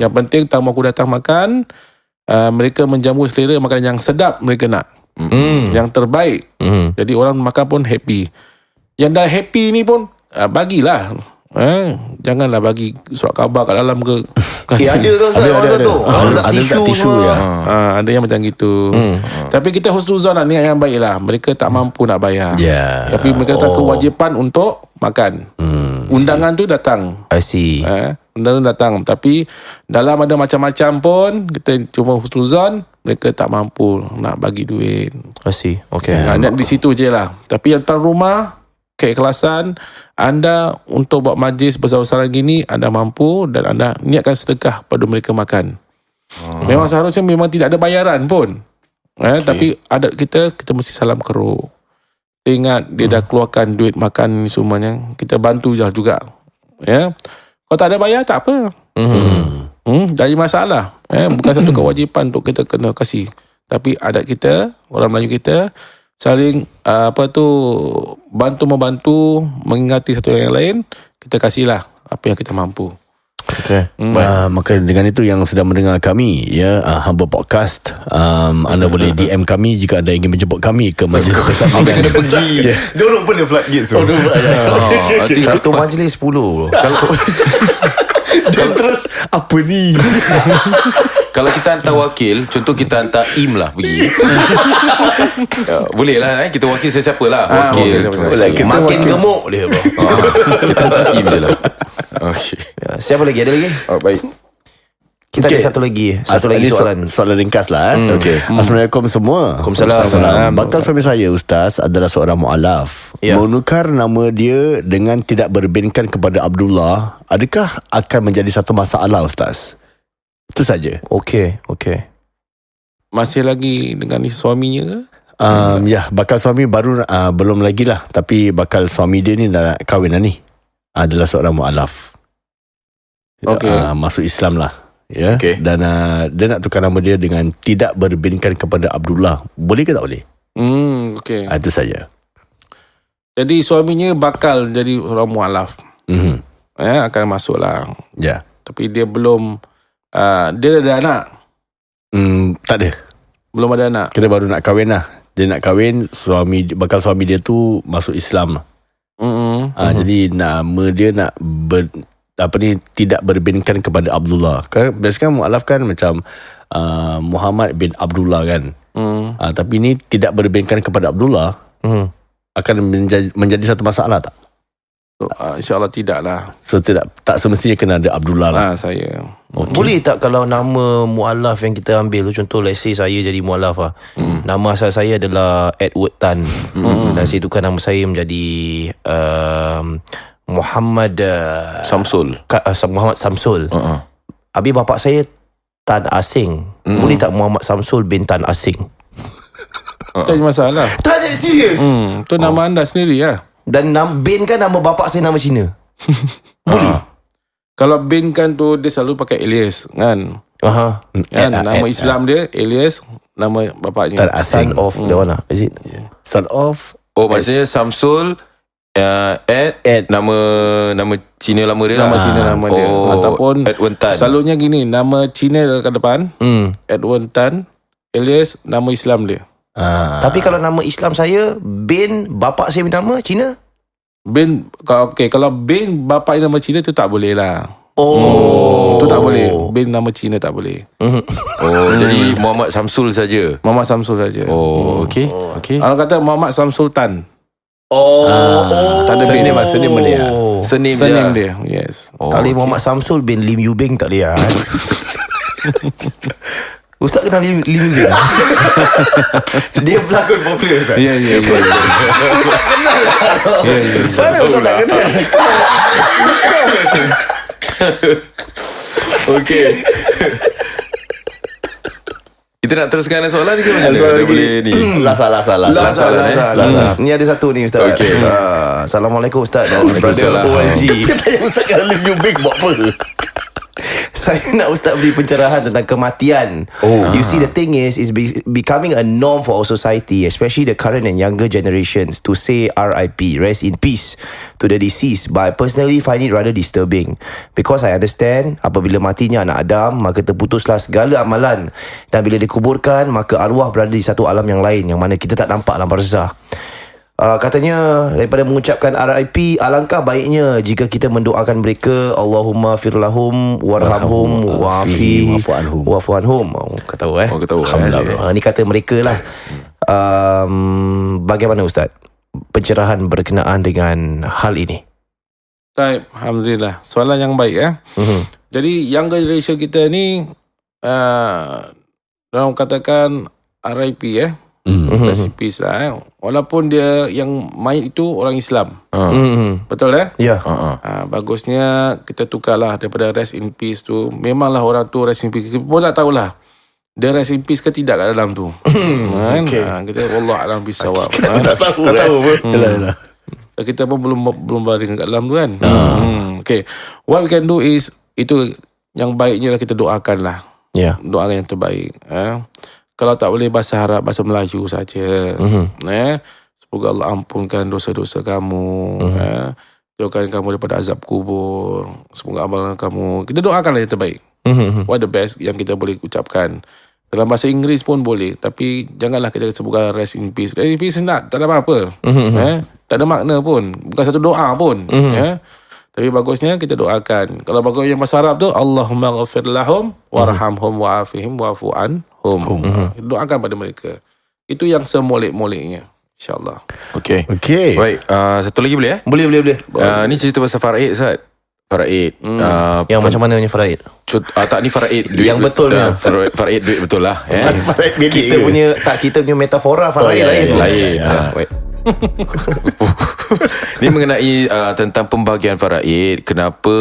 Yang penting tamu aku datang makan, mereka menjamu selera makanan yang sedap mereka nak. Yang terbaik. Jadi orang makan pun happy. Yang dah happy ni pun bagilah. Janganlah bagi surat khabar kat dalam ke. Ada tu ada tisu ada yang macam gitu. Tapi kita husnuzon lah, niat yang baik lah. Mereka tak mampu nak bayar, tapi mereka tak kewajipan untuk makan. Undangan tu datang, I see. undangan datang. Tapi dalam ada macam-macam pun, kita cuma husnuzon, mereka tak mampu nak bagi duit. I see. Okay. Di situ je lah. Tapi yang tuan rumah, keikhlasan anda untuk buat majlis besar-besaran gini, anda mampu dan anda niatkan sedekah pada mereka makan. Memang seharusnya memang tidak ada bayaran pun. Tapi adat kita mesti salam keruk. Kita ingat dia dah keluarkan duit makan ni semuanya, kita bantu juga. Kalau tak ada bayar tak apa. Jadi masalah. Bukan satu kewajipan untuk kita kena kasih. Tapi adat kita, orang Melayu kita, saling bantu-membantu, mengingati satu yang lain. Kita kasihlah apa yang kita mampu. Okay. Maka dengan itu yang sedang mendengar kami, Hamba Podcast, anda boleh DM kami jika anda ingin menjemput kami ke majlis bersama. Kami kena pergi. Don't open the floodgates. Satu majlis 10. Dan terus apa ni? Kalau kita hantar wakil, contoh kita hantar Im lah pergi. Boleh lah, kita wakil siapa lah. Wakil. Makin gemuk dia, bro. Kita hantar Im je lah. Okay. Siapa lagi? Ada lagi? Baik. Kita ada satu lagi soalan. Soalan ringkas lah. Okay. Assalamualaikum semua. Waalaikumsalam. Bakal suami saya, Ustaz, adalah seorang mu'alaf. Menukar nama dia dengan tidak berbinkan kepada Abdullah, adakah akan menjadi satu masalah, Ustaz? Itu saja. Okay. Masih lagi dengan suaminya ke? Bakal suami baru belum lagi lah. Tapi bakal suami dia ni dah kahwin lah ni, adalah seorang mu'alaf. Masuk Islam lah. Okay. Dan dia nak tukar nama dia dengan tidak berbinkan kepada Abdullah. Boleh ke tak boleh? Okay. Itu saja. Jadi suaminya bakal jadi orang mu'alaf. Akan masuk lah. Ya. Tapi dia belum, dia ada anak? Tak ada. Belum ada anak. Kita baru nak kahwin lah. Dia nak kahwin, bakal suami dia tu masuk Islam lah. Jadi nama dia nak tidak berbinkan kepada Abdullah. Kan biasanya mu'alaf kan macam Muhammad bin Abdullah kan. Tapi ni tidak berbinkan kepada Abdullah. Akan menjadi satu masalah tak? InsyaAllah tidak lah. So tak semestinya kena ada Abdullah lah. Saya. Okay. Boleh tak kalau nama mu'alaf yang kita ambil tu, contoh let's say saya jadi mu'alaf lah. Nama asal saya adalah Edward Tan. Dan saya tukar nama saya menjadi Muhammad Samsul. Muhammad Samsul. Habis bapak saya Tan Asing. Boleh tak Muhammad Samsul bin Tan Asing? Tak ada masalah. Tak ada, serius. Tu nama anda sendiri lah. Dan bin kan nama bapak saya nama Cina. Boleh? Kalau bin kan tu dia selalu pakai alias kan. Kan nama Islam dia alias, nama bapaknya Tan Asing. Son of the one lah. Is it? Son of. Maksudnya Samsul nama Cina lama dia. Nama Cina nama dia. Ataupun Edwin Tan. selalunya gini, nama Cina ke depan, Edwin Tan alias nama Islam dia. Tapi kalau nama Islam saya bin bapak saya nama Cina. Bin kalau bin bapa nama Cina tu tak boleh lah. Tu tak boleh. Bin nama Cina tak boleh. Jadi Muhammad Samsul saja. Muhammad Samsul saja. Okey. Kalau kata Muhammad Samsul Tan, Tak ada bin dia maksudnya boleh lah. Senim surname dia. dia. Yes. Tak boleh Muhammad Samsul bin Lim Yu Beng tak boleh lah. Ustaz kenal Lim Yu Beng? Dia pelakon popular Ustaz. Ya. Ustaz kenal lah. Mana Ustaz tak kenal? Okey. Kita nak teruskan soalan ni ke macam mana? Dia boleh ni. Salah. Ni ada satu ni Ustaz. Okey. Assalamualaikum Ustaz dan brother OLG. Dia tanya Ustaz kalau Lim Yu Beng buat apa? Saya nak Ustaz beri pencerahan tentang kematian. You see, the thing is becoming a norm for our society, especially the current and younger generations, to say RIP, rest in peace, to the deceased. But I personally find it rather disturbing, because I understand apabila matinya anak Adam, maka terputuslah segala amalan, dan bila dikuburkan, maka arwah berada di satu alam yang lain, yang mana kita tak nampak alam barzah. Katanya daripada mengucapkan RIP, alangkah baiknya jika kita mendoakan mereka, Allahumma firlahum warhamhum wa'fu anhum. Kata tahu Kata tahu. Alhamdulillah. Ni kata mereka lah. Bagaimana Ustaz pencerahan berkenaan dengan hal ini? Baik, alhamdulillah. Soalan yang baik Jadi younger generation kita ni orang katakan RIP rest in peace lah Walaupun dia yang mayat itu orang Islam. Betul Ya. Bagusnya kita tukarlah daripada rest in peace tu. Memanglah orang tu rest in peace, kita pun tak tahulah dia rest in peace ke tidak kat dalam tu. Kan? Kita wallah alam bisawab. Tak tahu pun. Kita pun belum baring kat dalam tu kan. Okay, what we can do is, itu yang baiknya lah kita doakan lah. Doakan yang terbaik. Kalau tak boleh bahasa Arab, bahasa Melayu saja. Semoga Allah ampunkan dosa-dosa kamu. Jauhkan kamu daripada azab kubur. Semoga amalan kamu, kita doakanlah yang terbaik. What the best yang kita boleh ucapkan. Dalam bahasa Inggeris pun boleh, tapi janganlah kita sebutkan rest in peace. Rest in peace tak ada apa-apa. Tak ada makna pun, bukan satu doa pun. Tapi bagusnya kita doakan. Kalau bagus yang bahasa Arab tu, Allahumma ghafir lahum warhamhum wa'afihim wa'fu anhum. Doakan pada mereka. Itu yang semolek-moleknya, InsyaAllah. Okey. Baik, satu lagi boleh Boleh. Ni cerita pasal Faraid Ustaz. Faraid. Yang macam mana punya Faraid? Tak, ni Faraid duit. Yang betul punya. Faraid duit betul lah. Kita punya metafora Faraid lain. Baik. Ni mengenai tentang pembahagian faraid. Kenapa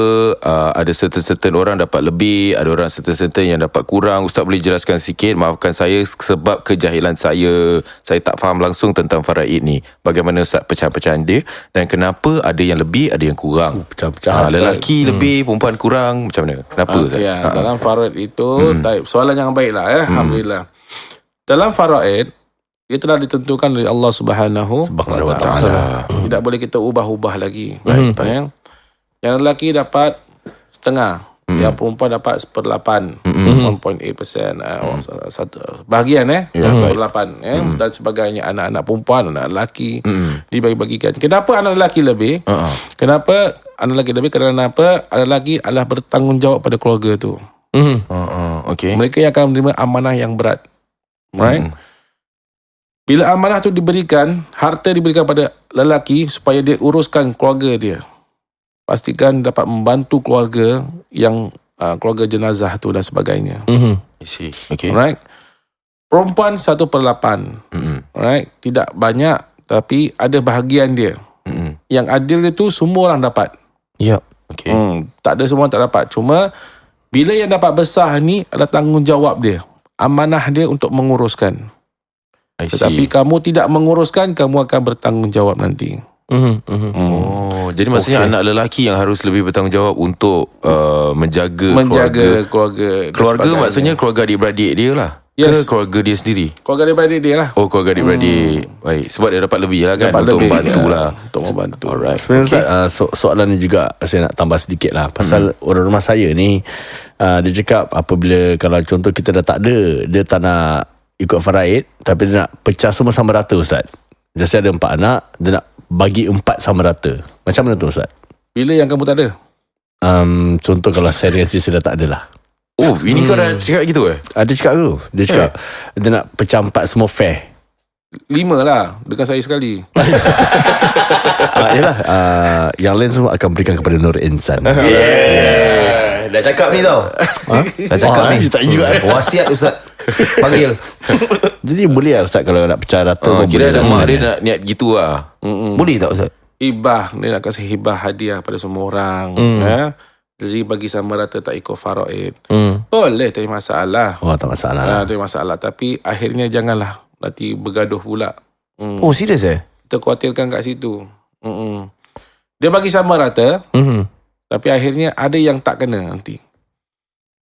ada certain orang dapat lebih, ada orang certain yang dapat kurang. Ustaz boleh jelaskan sikit? Maafkan saya sebab kejahilan saya tak faham langsung tentang faraid ni. Bagaimana Ustaz pecahan-pecahan dia, dan kenapa ada yang lebih, ada yang kurang? Pecahan-pecahan. Lelaki lebih, perempuan kurang, macam mana? Kenapa Ustaz? Dalam faraid itu soalan yang baik lah. Alhamdulillah. Dalam faraid, ia telah ditentukan oleh Allah Subhanahu wa Ta'ala. Tidak boleh kita ubah-ubah lagi. Yang lelaki dapat setengah, yang perempuan dapat 1/8, 1.8%, bahagian 1/8, dan sebagainya. Anak-anak perempuan, anak lelaki dibagi-bagikan. Kenapa anak lelaki lebih? Kenapa anak lelaki lebih? Kerana apa? Anak lelaki adalah bertanggungjawab pada keluarga tu. Okay. Mereka yang akan menerima amanah yang berat. Right? Bila amanah tu diberikan, harta diberikan pada lelaki supaya dia uruskan keluarga dia. Pastikan dapat membantu keluarga yang keluarga jenazah tu dan sebagainya. I see. Okay. Alright. Perempuan 1/8. Alright. Tidak banyak, tapi ada bahagian dia. Yang adil itu semua orang dapat. Ya. Okay. Tak ada semua tak dapat. Cuma bila yang dapat besar ni adalah tanggungjawab dia, amanah dia untuk menguruskan. I see. Tetapi kamu tidak menguruskan, kamu akan bertanggungjawab nanti. Oh, jadi maksudnya anak lelaki yang harus lebih bertanggungjawab untuk menjaga keluarga. Keluarga maksudnya keluarga adik-beradik dia lah. Yes. Ke keluarga dia sendiri. Keluarga adik-beradik dia lah. Oh, keluarga adik-beradik. Baik, sebab dia dapat lebih lah kan, Dapat untuk lebih, membantu ya. lah. Untuk membantu. Alright. Sebenarnya Ustaz, soalan ni juga saya nak tambah sedikit lah. Pasal orang rumah saya ni, dia cakap apabila kalau contoh kita dah tak ada, dia tak nak ikut faraid, tapi dia nak pecah semua sama rata Ustaz. Jadi ada 4 anak, dia nak bagi 4 sama rata. Macam mana tu Ustaz? Bila yang kamu tak ada? Contoh kalau saya dengan isteri saya dah tak ada lah. Oh, ini kau dah cakap gitu Dia cakap tu. Dia cakap dia nak pecah 4 semua fair. 5 lah dengan saya sekali. Yalah, yang lain semua akan berikan kepada Nur Insan. Dah cakap ni tau. Dah cakap ni. Tak juga. Wasiat Ustaz. Panggil. Jadi boleh lah Ustaz kalau nak pecah rata. Kira ada mak dia nak niat gitu lah. Boleh tak Ustaz? Hibah, dia nak kasih hibah hadiah pada semua orang. Jadi bagi sama rata tak ikut faraid. Boleh, tak ada masalah. Oh, tak masalah lah. Tak ada masalah. Tapi akhirnya janganlah nanti bergaduh pula. Oh, serius Kita khawatirkan kat situ. Dia bagi sama rata, tapi akhirnya ada yang tak kena nanti.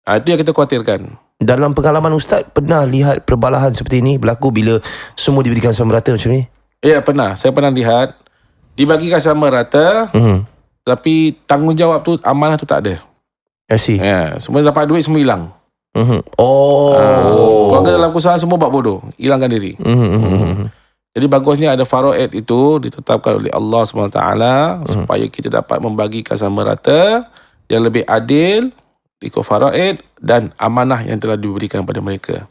Itu yang kita khawatirkan. Dalam pengalaman Ustaz, pernah lihat perbalahan seperti ini berlaku bila semua diberikan sama rata macam ni? Ya, pernah. Saya pernah lihat. Dibagikan sama rata, tapi tanggungjawab tu, amanah tu tak ada. I see. Ya, semua dapat duit, semua hilang. Keluarga dalam kesusahan semua buat bodoh, hilangkan diri. Jadi bagusnya ada faraid itu ditetapkan oleh Allah SWT supaya kita dapat membagikan sama rata yang lebih adil, ikut faraid dan amanah yang telah diberikan kepada mereka.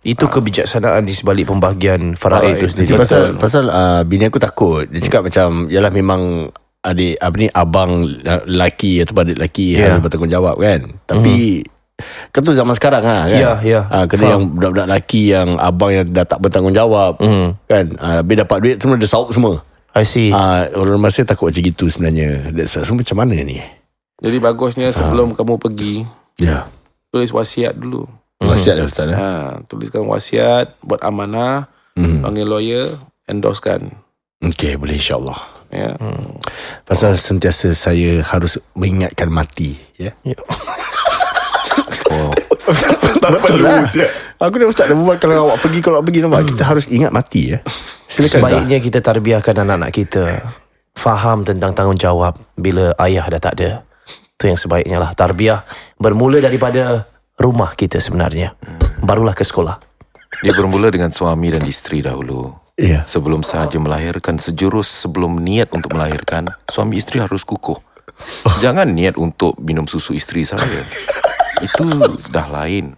Itu kebijaksanaan di sebalik pembahagian faraid itu sendiri. Pasal bini aku takut. Dia cakap macam, yalah memang adik abang lelaki atau adik lelaki harus bertanggungjawab kan. Tapi kan tu zaman sekarang kan. Kena yang budak-budak lelaki yang abang yang dah tak bertanggungjawab kan. Habis dapat duit semua dia saup semua. I see. Orang masih takut macam gitu sebenarnya. Semua macam mana ni? Jadi bagusnya sebelum kamu pergi, tulis wasiat dulu. Wasiat dah Ustaz. Tuliskan wasiat, buat amanah, panggil lawyer, endorsekan. Okey, boleh insyaAllah. Ya. Pasal sentiasa saya harus mengingatkan mati. Ya. Betul lah. Aku dah Ustaz dah buat kalau awak pergi nampak kita harus ingat mati ya. Silakan. Sebaiknya kita tarbiyahkan anak-anak kita faham tentang tanggungjawab bila ayah dah tak ada. Itu yang sebaiknya lah. Tarbiyah bermula daripada rumah kita sebenarnya. Barulah ke sekolah. Dia bermula dengan suami dan isteri dahulu. Ya. Sebelum sahaja melahirkan, sejurus sebelum niat untuk melahirkan, suami isteri harus kukuh. Jangan niat untuk minum susu isteri saya. Itu dah lain.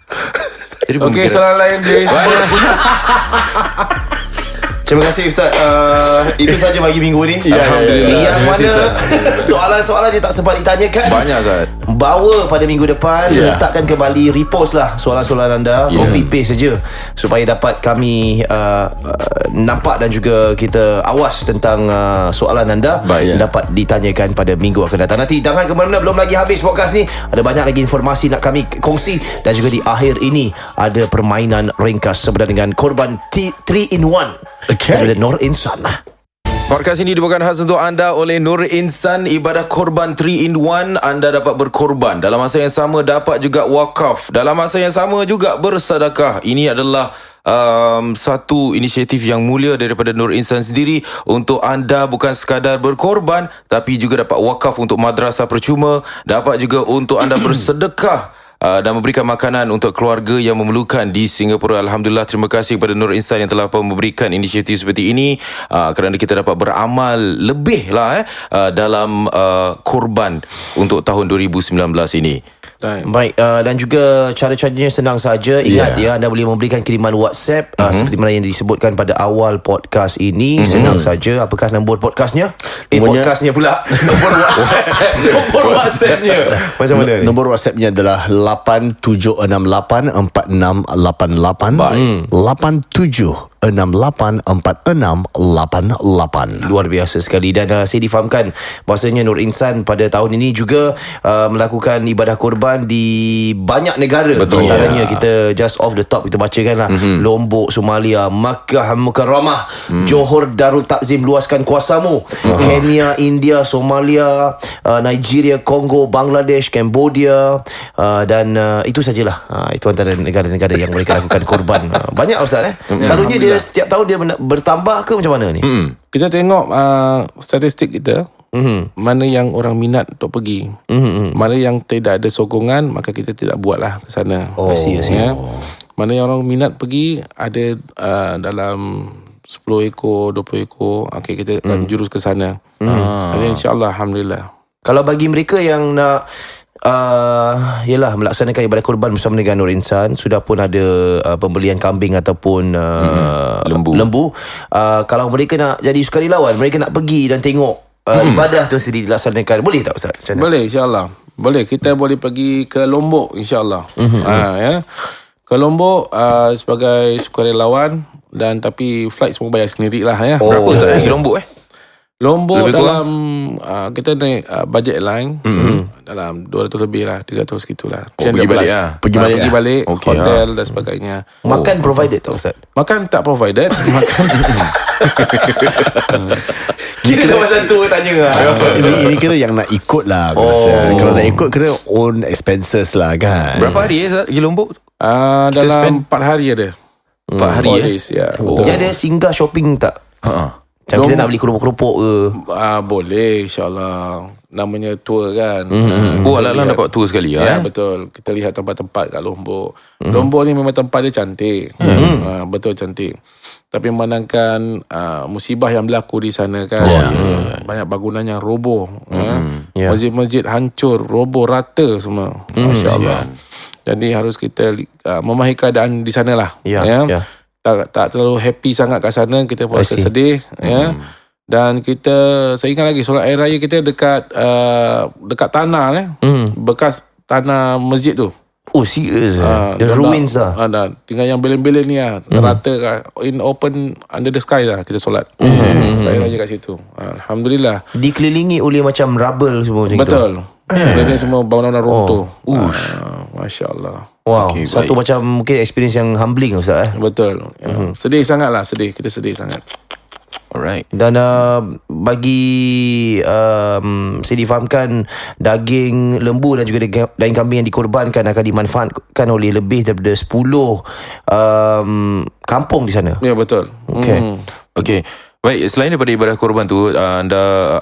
Jadi Okey, soalan lain dia. Terima kasih Ustaz. Itu saja bagi minggu ni. Alhamdulillah. Yang Terima kasih, mana Ustaz. soalan-soalan dia tak sempat ditanyakan, Banyak Ustaz. bawa pada minggu depan. Letakkan kembali, repost lah soalan-soalan anda. Copy paste saja supaya dapat kami nampak dan juga kita awas tentang soalan anda. Dapat ditanyakan pada minggu akan datang. Nanti jangan ke mana-mana, belum lagi habis podcast ni. Ada banyak lagi informasi nak kami kongsi. Dan juga di akhir ini ada permainan ringkas sebenarnya dengan korban 3-in-1 daripada Nur Insan. Podcast ini dibawakan khas untuk anda oleh Nur Insan. Ibadah korban 3-in-1. Anda dapat berkorban, dalam masa yang sama dapat juga wakaf, dalam masa yang sama juga bersedekah. Ini adalah satu inisiatif yang mulia daripada Nur Insan sendiri. Untuk anda bukan sekadar berkorban, tapi juga dapat wakaf untuk madrasah percuma. Dapat juga untuk anda bersedekah dan memberikan makanan untuk keluarga yang memerlukan di Singapura. Alhamdulillah, terima kasih kepada Nur Insan yang telah memberikan inisiatif seperti ini, kerana kita dapat beramal lebih lah dalam korban untuk tahun 2019 ini. Baik, dan juga cara-caranya senang saja. Ingat anda boleh memberikan kiriman WhatsApp seperti mana yang disebutkan pada awal podcast ini. Senang saja. Apakah nombor podcastnya? Podcastnya pula. Nombor WhatsApp. Nombor WhatsAppnya macam mana ni? Nombor WhatsAppnya adalah 87684688. 87684688. 0377108868. Luar biasa sekali. Dan saya difahamkan bahasanya Nur Insan pada tahun ini juga melakukan ibadah korban di banyak negara. Betul. Antaranya kita just off the top kita bacakan lah. Lombok, Somalia, Makkah Mukarramah, Johor Darul Takzim, luaskan kuasamu, Kenya, India, Somalia, Nigeria, Kongo, Bangladesh, Cambodia, dan itu sajalah. Itu antara negara-negara yang mereka lakukan korban. Banyak Ustaz Selalunya dia setiap tahun dia bertambah ke macam mana ni? Kita tengok statistik kita. Mana yang orang minat untuk pergi, mana yang tidak ada sokongan, maka kita tidak buatlah ke sana. I see. Ya. Mana yang orang minat pergi, ada dalam 10 ekor, 20 ekor, okay, kita akan jurus ke sana. Jadi insyaAllah, Alhamdulillah. Kalau bagi mereka yang nak yalah melaksanakan ibadah korban bersama dengan Nur Insan, sudah pun ada pembelian kambing ataupun lembu. Kalau mereka nak jadi sukarelawan, mereka nak pergi dan tengok ibadah tu sendiri dilaksanakan, boleh tak Ustaz? Macam mana? Boleh, insyaAllah. Boleh, kita boleh pergi ke Lombok, insyaAllah. Ya. Ke Lombok sebagai sukarelawan, dan tapi flight semua bayar sendiri lah ya. Berapa Ustaz pergi Lombok Lombok lebih dalam kita naik budget line dalam 200 lebih lah, 300 gitulah. Pergi balik lah. Pergi balik, Okay, hotel dan sebagainya. Makan provided tak Ustaz? Makan tak provided. Makan Kira dah macam tu tanya lah. Ini kira yang nak ikut lah. Kalau nak ikut kira own expenses lah kan. Berapa hari Ustaz pergi Lombok? dalam 4 hari ada. 4 hari 4 days, ya. Betul. Dia ada singgah shopping tak? Macam kita nak beli kerupuk-kerupuk ke? Boleh, insyaAllah. Namanya tour kan. Alang-alang dapat tour sekali ya. Betul. Kita lihat tempat-tempat kat Lombok. Lombok ni memang tempat dia cantik. Betul cantik. Tapi memandangkan musibah yang berlaku di sana kan. Banyak bangunan yang roboh. Masjid-masjid hancur, roboh rata semua. Masya Allah. Jadi harus kita memahami keadaan di sana lah. Tak terlalu happy sangat kat sana. Kita pun rasa sedih. Dan saya ingat lagi solat air raya kita dekat tanah bekas tanah masjid tu. Oh serius the ruins lah. Tinggal yang belen-belen ni lah. Rata lah. In open under the sky lah kita solat. Solat air raya kat situ. Alhamdulillah. Dikelilingi oleh macam rubble semua macam betul. Betul. Dia semua bangunan runtuh. Masya Allah. Wow. Okay, satu baik. macam mungkin experience yang humbling Ustaz Betul. Sedih sangat lah. Kita sedih sangat. Alright. Dan bagi saya difahamkan daging lembu dan juga daging kambing yang dikorbankan akan dimanfaatkan oleh lebih daripada 10 kampung di sana. Ya betul. Okay. Baik, selain daripada ibadah korban tu, anda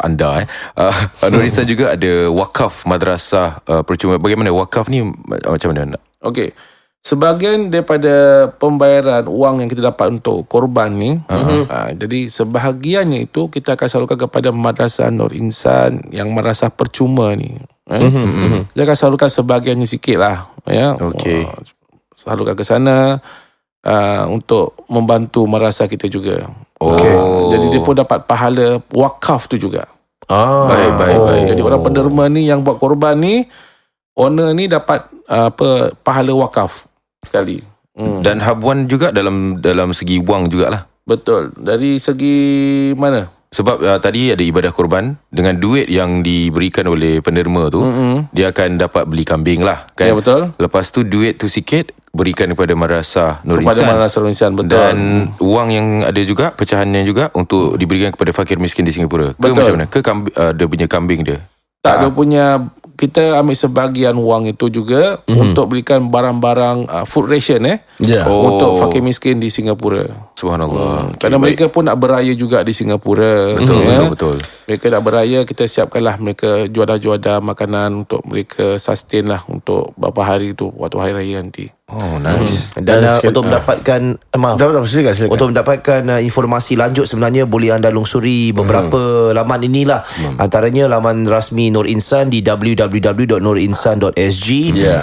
Nur Insan juga ada wakaf madrasah percuma. Bagaimana wakaf ni macam mana? Okey. Sebahagian daripada pembayaran wang yang kita dapat untuk korban ni, jadi sebahagiannya itu kita akan salurkan kepada Madrasah Nur Insan yang madrasah percuma ni. Kita akan salurkan sebahagiannya sikit lah. Okey. Salurkan ke sana untuk membantu madrasah kita juga. Jadi dia pun dapat pahala wakaf tu juga. Baik. Jadi orang penderma ni yang buat korban ni, owner ni dapat pahala wakaf sekali. Dan habuan juga dalam segi wang jugalah. Betul. Dari segi mana? Sebab tadi ada ibadah korban, dengan duit yang diberikan oleh penderma tu, dia akan dapat beli kambing lah kan. Ya betul. Lepas tu duit tu sikit berikan kepada Madrasah Nur Kepada Insan. Madrasah Nur Insan, betul. Dan wang yang ada juga, pecahannya juga untuk diberikan kepada fakir miskin di Singapura. Ke Betul. macam mana? Ke dia punya kambing dia? Tak, dia punya, kita ambil sebahagian wang itu juga untuk berikan barang-barang food ration untuk fakir miskin di Singapura. Subhanallah. Kerana mereka pun nak beraya juga di Singapura. Betul. Mereka nak beraya, kita siapkanlah mereka juadah-juadah makanan untuk mereka sustain lah untuk beberapa hari tu waktu hari raya nanti. Oh, nice. Dan untuk mendapatkan silakan. untuk mendapatkan informasi lanjut sebenarnya boleh anda lungsuri beberapa laman inilah. Antaranya laman rasmi Nur Insan di www.nurinsan.sg.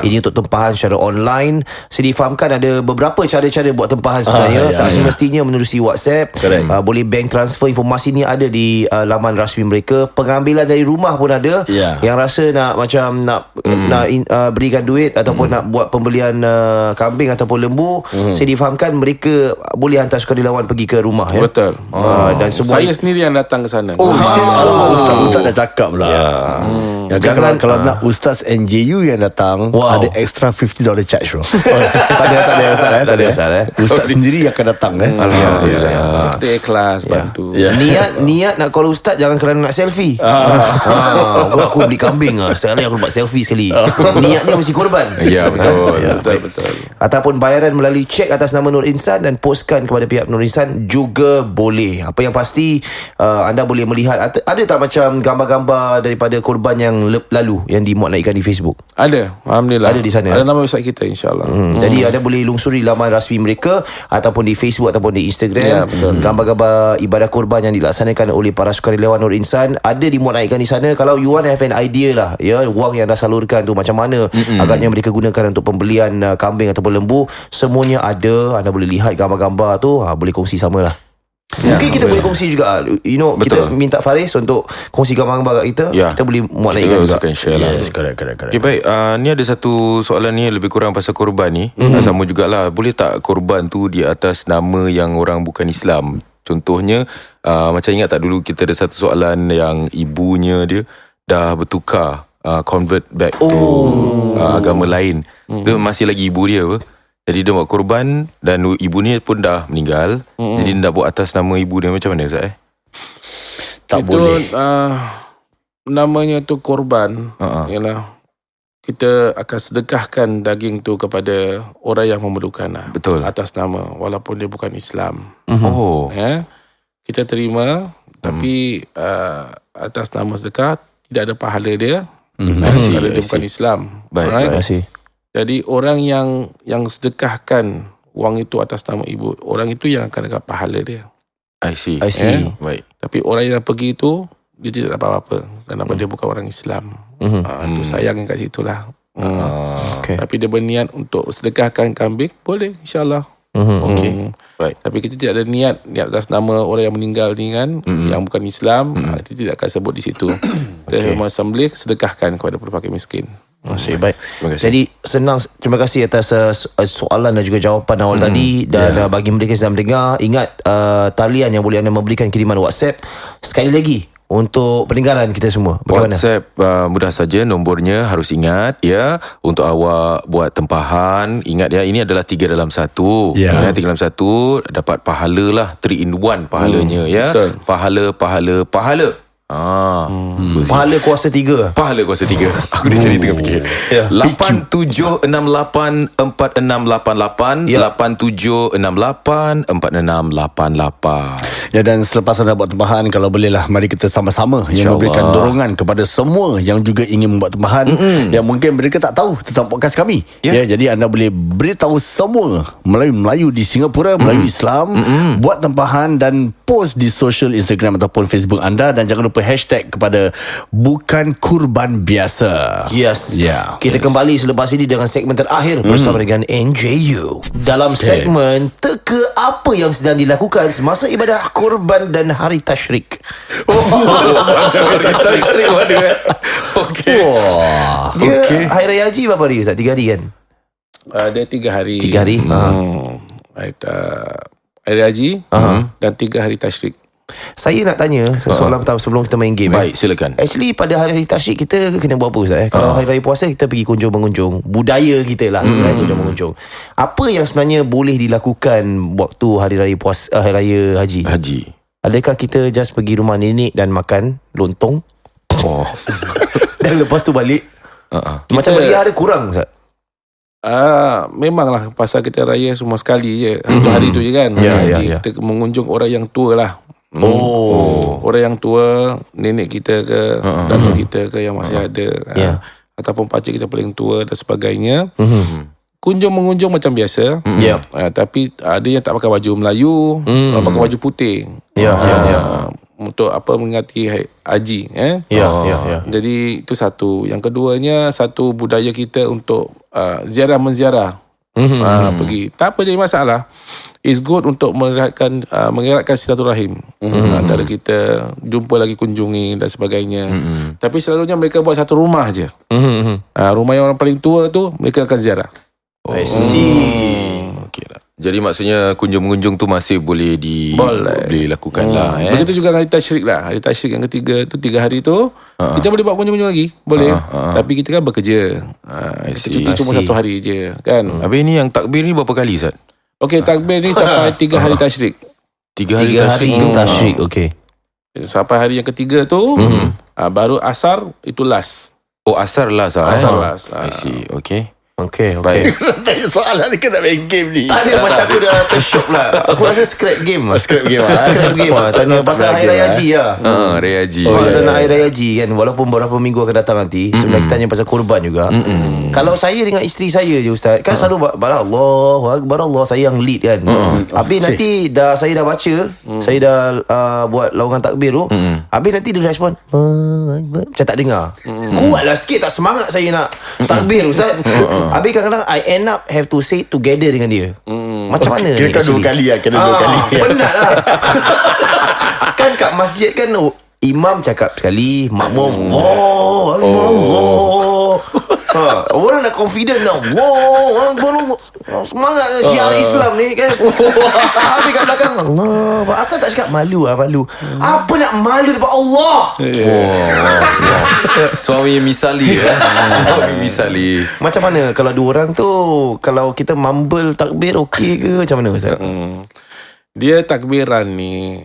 Ini untuk tempahan secara online. Saya difahamkan ada beberapa cara-cara buat tempahan sebenarnya. Tak semestinya menerusi WhatsApp. Boleh bank transfer. Informasi ni ada di laman rasmi mereka. Pengambilan dari rumah pun ada. Yang rasa nak berikan duit ataupun nak buat pembelian kambing ataupun lembu, saya difahamkan mereka boleh hantar sukarelawan pergi ke rumah ya. Betul. Dan semua Saya sendiri yang datang ke sana. Ustaz dah cakap lah. Ya, kalau nak Ustaz NJU yang datang, ada extra $50 charge bro. Tak ada Ustaz tak ada Ustaz Ustaz sendiri yang akan datang Alhamdulillah. Kita ikhlas bantu. Niat nak call Ustaz jangan kerana nak selfie. Aku beli kambing sekali aku buat selfie sekali. Niatnya mesti korban. Ya, betul. Betul. Ataupun bayaran melalui cek atas nama Nur Insan dan postkan kepada pihak Nur Insan juga boleh. Apa yang pasti anda boleh melihat ada tak macam gambar-gambar daripada korban yang lalu yang dimuat naikkan di Facebook? Ada, alhamdulillah. Ada di sana. Ada nama website kita insya-Allah. Jadi anda boleh lungsuri laman rasmi mereka ataupun di Facebook ataupun di Instagram. Ya, betul. Gambar-gambar ibadah korban yang dilaksanakan oleh para sukarelawan Nur Insan ada dimuat naikkan di sana. Kalau you want have an idea lah ya, wang yang dah salurkan tu macam mana agaknya mereka gunakan untuk pembelian kambing ataupun lembu, semuanya ada. Anda boleh lihat gambar-gambar tu, boleh kongsi samalah. Mungkin kita boleh kongsi juga, Betul. kita minta Faris untuk kongsi gambar-gambar kat kita. Kita boleh muat naikkan juga. Kita share lah. Correct. Okay, baik. Ni ada satu soalan ni lebih kurang pasal korban ni. Sama jugalah. Boleh tak korban tu di atas nama yang orang bukan Islam? Contohnya, macam ingat tak dulu kita ada satu soalan yang ibunya dia dah bertukar, convert back to agama lain. Dia masih lagi ibu dia apa. Jadi dia buat korban dan ibu ni pun dah meninggal. Jadi dia nak buat atas nama ibu dia. Macam mana Ustaz? Tak itu, boleh. Namanya tu korban. Ialah kita akan sedekahkan daging tu kepada orang yang memerlukan lah. Betul. Atas nama walaupun dia bukan Islam. Kita terima tapi atas nama sedekah tidak ada pahala dia. Kalau dia bukan Islam. Baik. Jadi orang yang sedekahkan wang itu atas nama ibu, orang itu yang akan dapat pahala dia. I see. Baik. Tapi orang yang pergi itu dia tidak dapat apa-apa kenapa dia bukan orang Islam. Itu sayang kat situlah. Tapi dia berniat untuk sedekahkan kambing, boleh insya-Allah. Baik. Tapi kita tidak ada niat atas nama orang yang meninggal ni kan, yang bukan Islam, kita tidak akan sebut di situ. Kita memang sembelih, sedekahkan kepada pelbagai miskin. Baik. Jadi senang. Terima kasih atas soalan dan juga jawapan awal tadi. Dan bagi mereka yang sedang mendengar, ingat talian yang boleh anda memberikan kiriman WhatsApp. Sekali lagi untuk pendengaran kita semua, bagaimana? WhatsApp mudah saja, nombornya harus ingat ya. Untuk awak buat tempahan, ingat ya, ini adalah 3 dalam 1. 3 dalam 1 dapat pahala lah, 3 in 1 pahalanya ya. Betul. Pahala. Pahala kuasa 3. Pahala kuasa 3. Aku ni tadi tengah fikir. 87684688 87684688. Ya, dan selepas anda buat tempahan, kalau bolehlah mari kita sama-sama yang memberikan dorongan kepada semua yang juga ingin membuat tempahan yang mungkin mereka tak tahu tentang podcast kami. Ya, jadi anda boleh beritahu semua Melayu di Singapura, Melayu Islam, buat tempahan dan post di social Instagram ataupun Facebook anda, dan jangan lupa hashtag kepada bukan kurban biasa. Kita kembali selepas ini dengan segmen terakhir bersama dengan NJU. Dalam segmen teka apa yang sedang dilakukan semasa ibadah kurban dan hari tasyrik. Dia hari raya haji berapa hari Ustaz? 3 hari kan? Ada 3 hari. 3 hari. Hari haji dan 3 hari tasyrik. Saya nak tanya soalan pertama sebelum kita main game. Baik, silakan. Actually pada hari tasyrik kita kena buat apa Ustaz? Kalau hari raya puasa kita pergi kunjung-mengunjung. Budaya kita lah kunjung-mengunjung. Apa yang sebenarnya boleh dilakukan waktu hari raya puasa, hari raya haji? Adakah kita just pergi rumah nenek dan makan lontong? Dan lepas tu balik? Macam hari kurang Ustaz? Memanglah pasal kita raya semua sekali je. Hari tu je kan. Kita mengunjung orang yang tua lah. Orang yang tua, nenek kita ke, datuk kita ke yang masih ada, ataupun pakcik kita paling tua dan sebagainya. Kunjung-mengunjung macam biasa. Tapi ada yang tak pakai baju Melayu, pakai baju putih. Untuk mengingati haji. Jadi itu satu. Yang keduanya, satu budaya kita untuk ziarah-menziarah. Pergi. Tak apa jadi masalah. It's good untuk mengeratkan silaturahim antara kita, jumpa lagi, kunjungi dan sebagainya. Tapi selalunya mereka buat satu rumah je. Rumah yang orang paling tua tu mereka akan ziarah. I see. Okey lah. Jadi maksudnya kunjung-kunjung tu masih boleh boleh lakukan lah. Begitu juga hari tasyrik lah. Hari tasyrik yang ketiga tu 3 hari tu kita boleh buat kunjung-kunjung lagi. Boleh. Tapi kita kan bekerja. Kita cuti cuma 1 hari je kan. Habis ni yang takbir ni berapa kali Ustaz? Okey, takbir ni sampai 3 hari tasyrik. 3 hari 3 hari tasyrik. Okey. Sampai hari yang ketiga tu baru asar itu last. Oh, asar last. Asar last. I see. Okey. Okey. Baik. Tanya soalan ni kena main game ni. Tak ada, macam aku dah tershock lah. Aku rasa scrap game. Scrap game Scrap game lah. Tanya pasal Hari Raya Haji lah. Raya Haji. Sebab nak Hari Raya Haji kan, walaupun beberapa minggu akan datang nanti, sebenarnya kita tanya pasal korban juga. Kalau saya dengan isteri saya je Ustaz, kan selalu Allahu Akbar, Allah, saya yang lead kan. Habis nanti saya dah baca, saya dah buat lawangan takbir tu. Habis nanti dia respon macam tak dengar. Kuatlah sikit, tak semangat saya nak takbir Ustaz. Habis kadang-kadang I end up have to say together dengan dia. Macam mana Kira ni kau 2 kali lah. Kena 2 kali. Penat lah. Kan kat masjid kan imam cakap sekali, makmum Allah. Orang dah confident dah. Semangat syiar Islam ni kan. Habis kat belakang Allah. Asal tak cakap malu. Apa nak malu depan Allah? Suami misali Suami misali. Macam mana kalau 2 orang tu, kalau kita mumble takbir okey ke macam mana Ustaz? Dia takbiran ni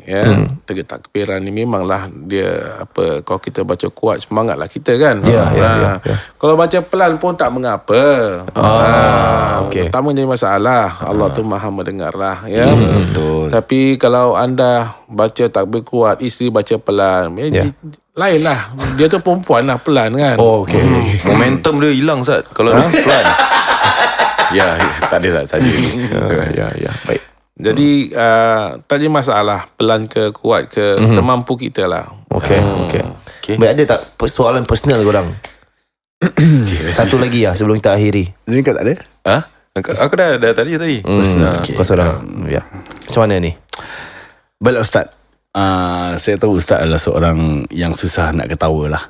takbiran ni memanglah dia kalau kita baca kuat semangatlah kita kan. Ya. Kalau baca pelan pun tak mengapa. Okey. Tak menjadi masalah. Allah tu Maha mendengar lah ya. Betul. Tapi kalau anda baca takbir kuat, isteri baca pelan, lain lah. Dia tu perempuan lah, pelan kan. Oh, okey. Momentum dia hilang Ustaz kalau pelan. Ya, tak ada saja. Ya. Baik. Jadi tak ada masalah pelan ke kuat ke, semampu kita lah. Okey. Baik, ada tak soalan personal korang? Satu lagi lah sebelum kita akhiri. Ni kau tak ada? Aku dah tadi. Okay. Kau seorang. Ya. Macam mana ni? Baiklah Ustaz. Saya tahu Ustaz adalah seorang yang susah nak ketawa lah.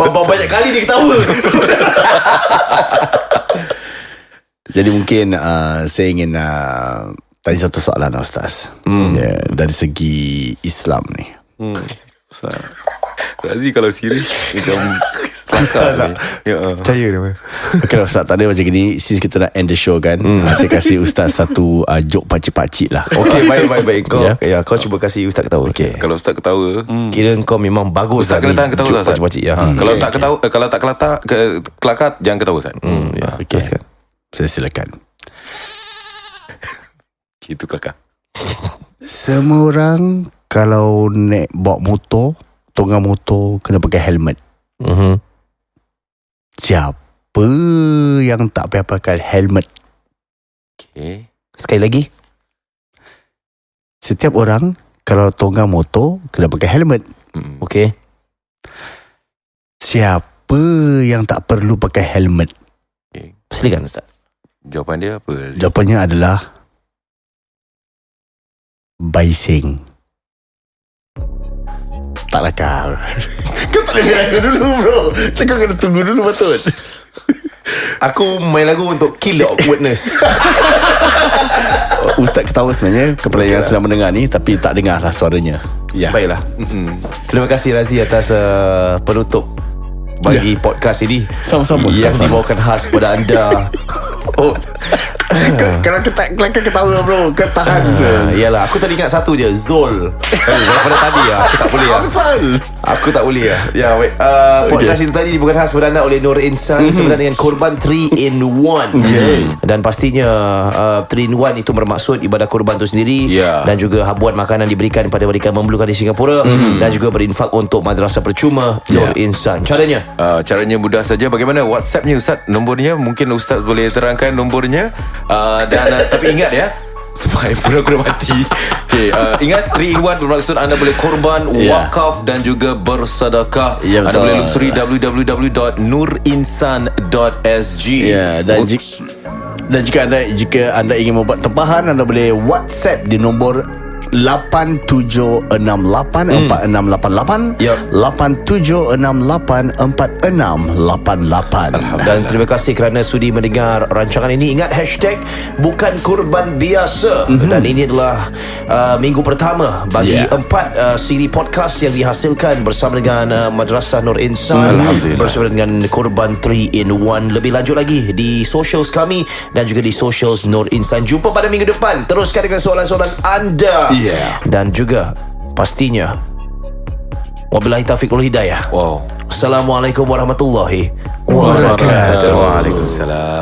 Banyak kali dia ketawa. Jadi mungkin saya ingin tanya satu soalan Ustaz. Dari segi Islam ni. Razi kalau serius macam Susah tak? Percaya dia. Okay lah Ustaz, tak ada macam gini. Since kita nak end the show kan, saya kasih Ustaz satu joke pakcik-pakcik lah. Okey, baik. Kau cuba kasih Ustaz ketawa. Okey. Kalau Ustaz ketawa, Kira kau memang bagus. Ustaz kena tahan ketawa joke Ustaz. pakcik-pakcik ya. Kalau tak ketawa, kalau tak kelakar jangan ketawa Ustaz. Teruskan. Saya silakan. Itu kelakar. Semua orang kalau bawa motor, tonggang motor kena pakai helmet. Siapa yang tak payah pakai helmet? Okey. Sekali lagi. Setiap orang kalau tonggang motor kena pakai helmet. Okey. Siapa yang tak perlu pakai helmet? Silakan Ustaz. Jawapan dia apa? Jawapannya adalah Baising. Tak lakar. Kau tak boleh lagu dulu bro. Kau kena tunggu dulu betul. Aku main lagu untuk kill the awkwardness. Ustaz ketawa sebenarnya kepada yang sedang mendengar ni, tapi tak dengarlah suaranya. Ya. Baiklah. Terima kasih Razi atas penutup bagi podcast ini. Sama-sama. Yang dibawakan khas kepada anda. Kalau kita ketawa bro, kau tahan je. Yalah, aku tadi ingat satu je, Zul. Daripada tadi aku tak boleh. Aku tak boleh. Ya, baik. Podcast itu tadi dibawakan khas kepada anda oleh Nur Insan sebenarnya dengan korban 3-in-1. Dan pastinya 3-in-1 itu bermaksud ibadah korban itu sendiri dan juga habuan makanan diberikan kepada mereka memerlukan di Singapura dan juga berinfak untuk madrasah percuma Nur Insan. Caranya mudah saja. Bagaimana WhatsAppnya Ustaz? Nombornya mungkin Ustaz boleh terangkan nombornya. Dan tapi ingat ya, supaya pura-pura mati. Ingat 3-in-1 bermaksud anda boleh korban, wakaf dan juga bersedekah. Anda boleh lusuri www.nurinsan.sg. Dan jika anda ingin membuat tempahan, anda boleh WhatsApp di nombor 87684688. Yep. 87684688. Dan terima kasih kerana sudi mendengar rancangan ini. Ingat hashtag bukan korban biasa. Dan ini adalah minggu pertama bagi 4 siri podcast yang dihasilkan bersama dengan Madrasah Nur Insan, bersama dengan Korban 3-in-1. Lebih lanjut lagi di socials kami dan juga di socials Nur Insan. Jumpa pada minggu depan. Teruskan dengan soalan-soalan anda. Dan juga pastinya wabillahi taufiq wal hidayah. Wow. Assalamualaikum warahmatullahi wabarakatuh. Waalaikumsalam.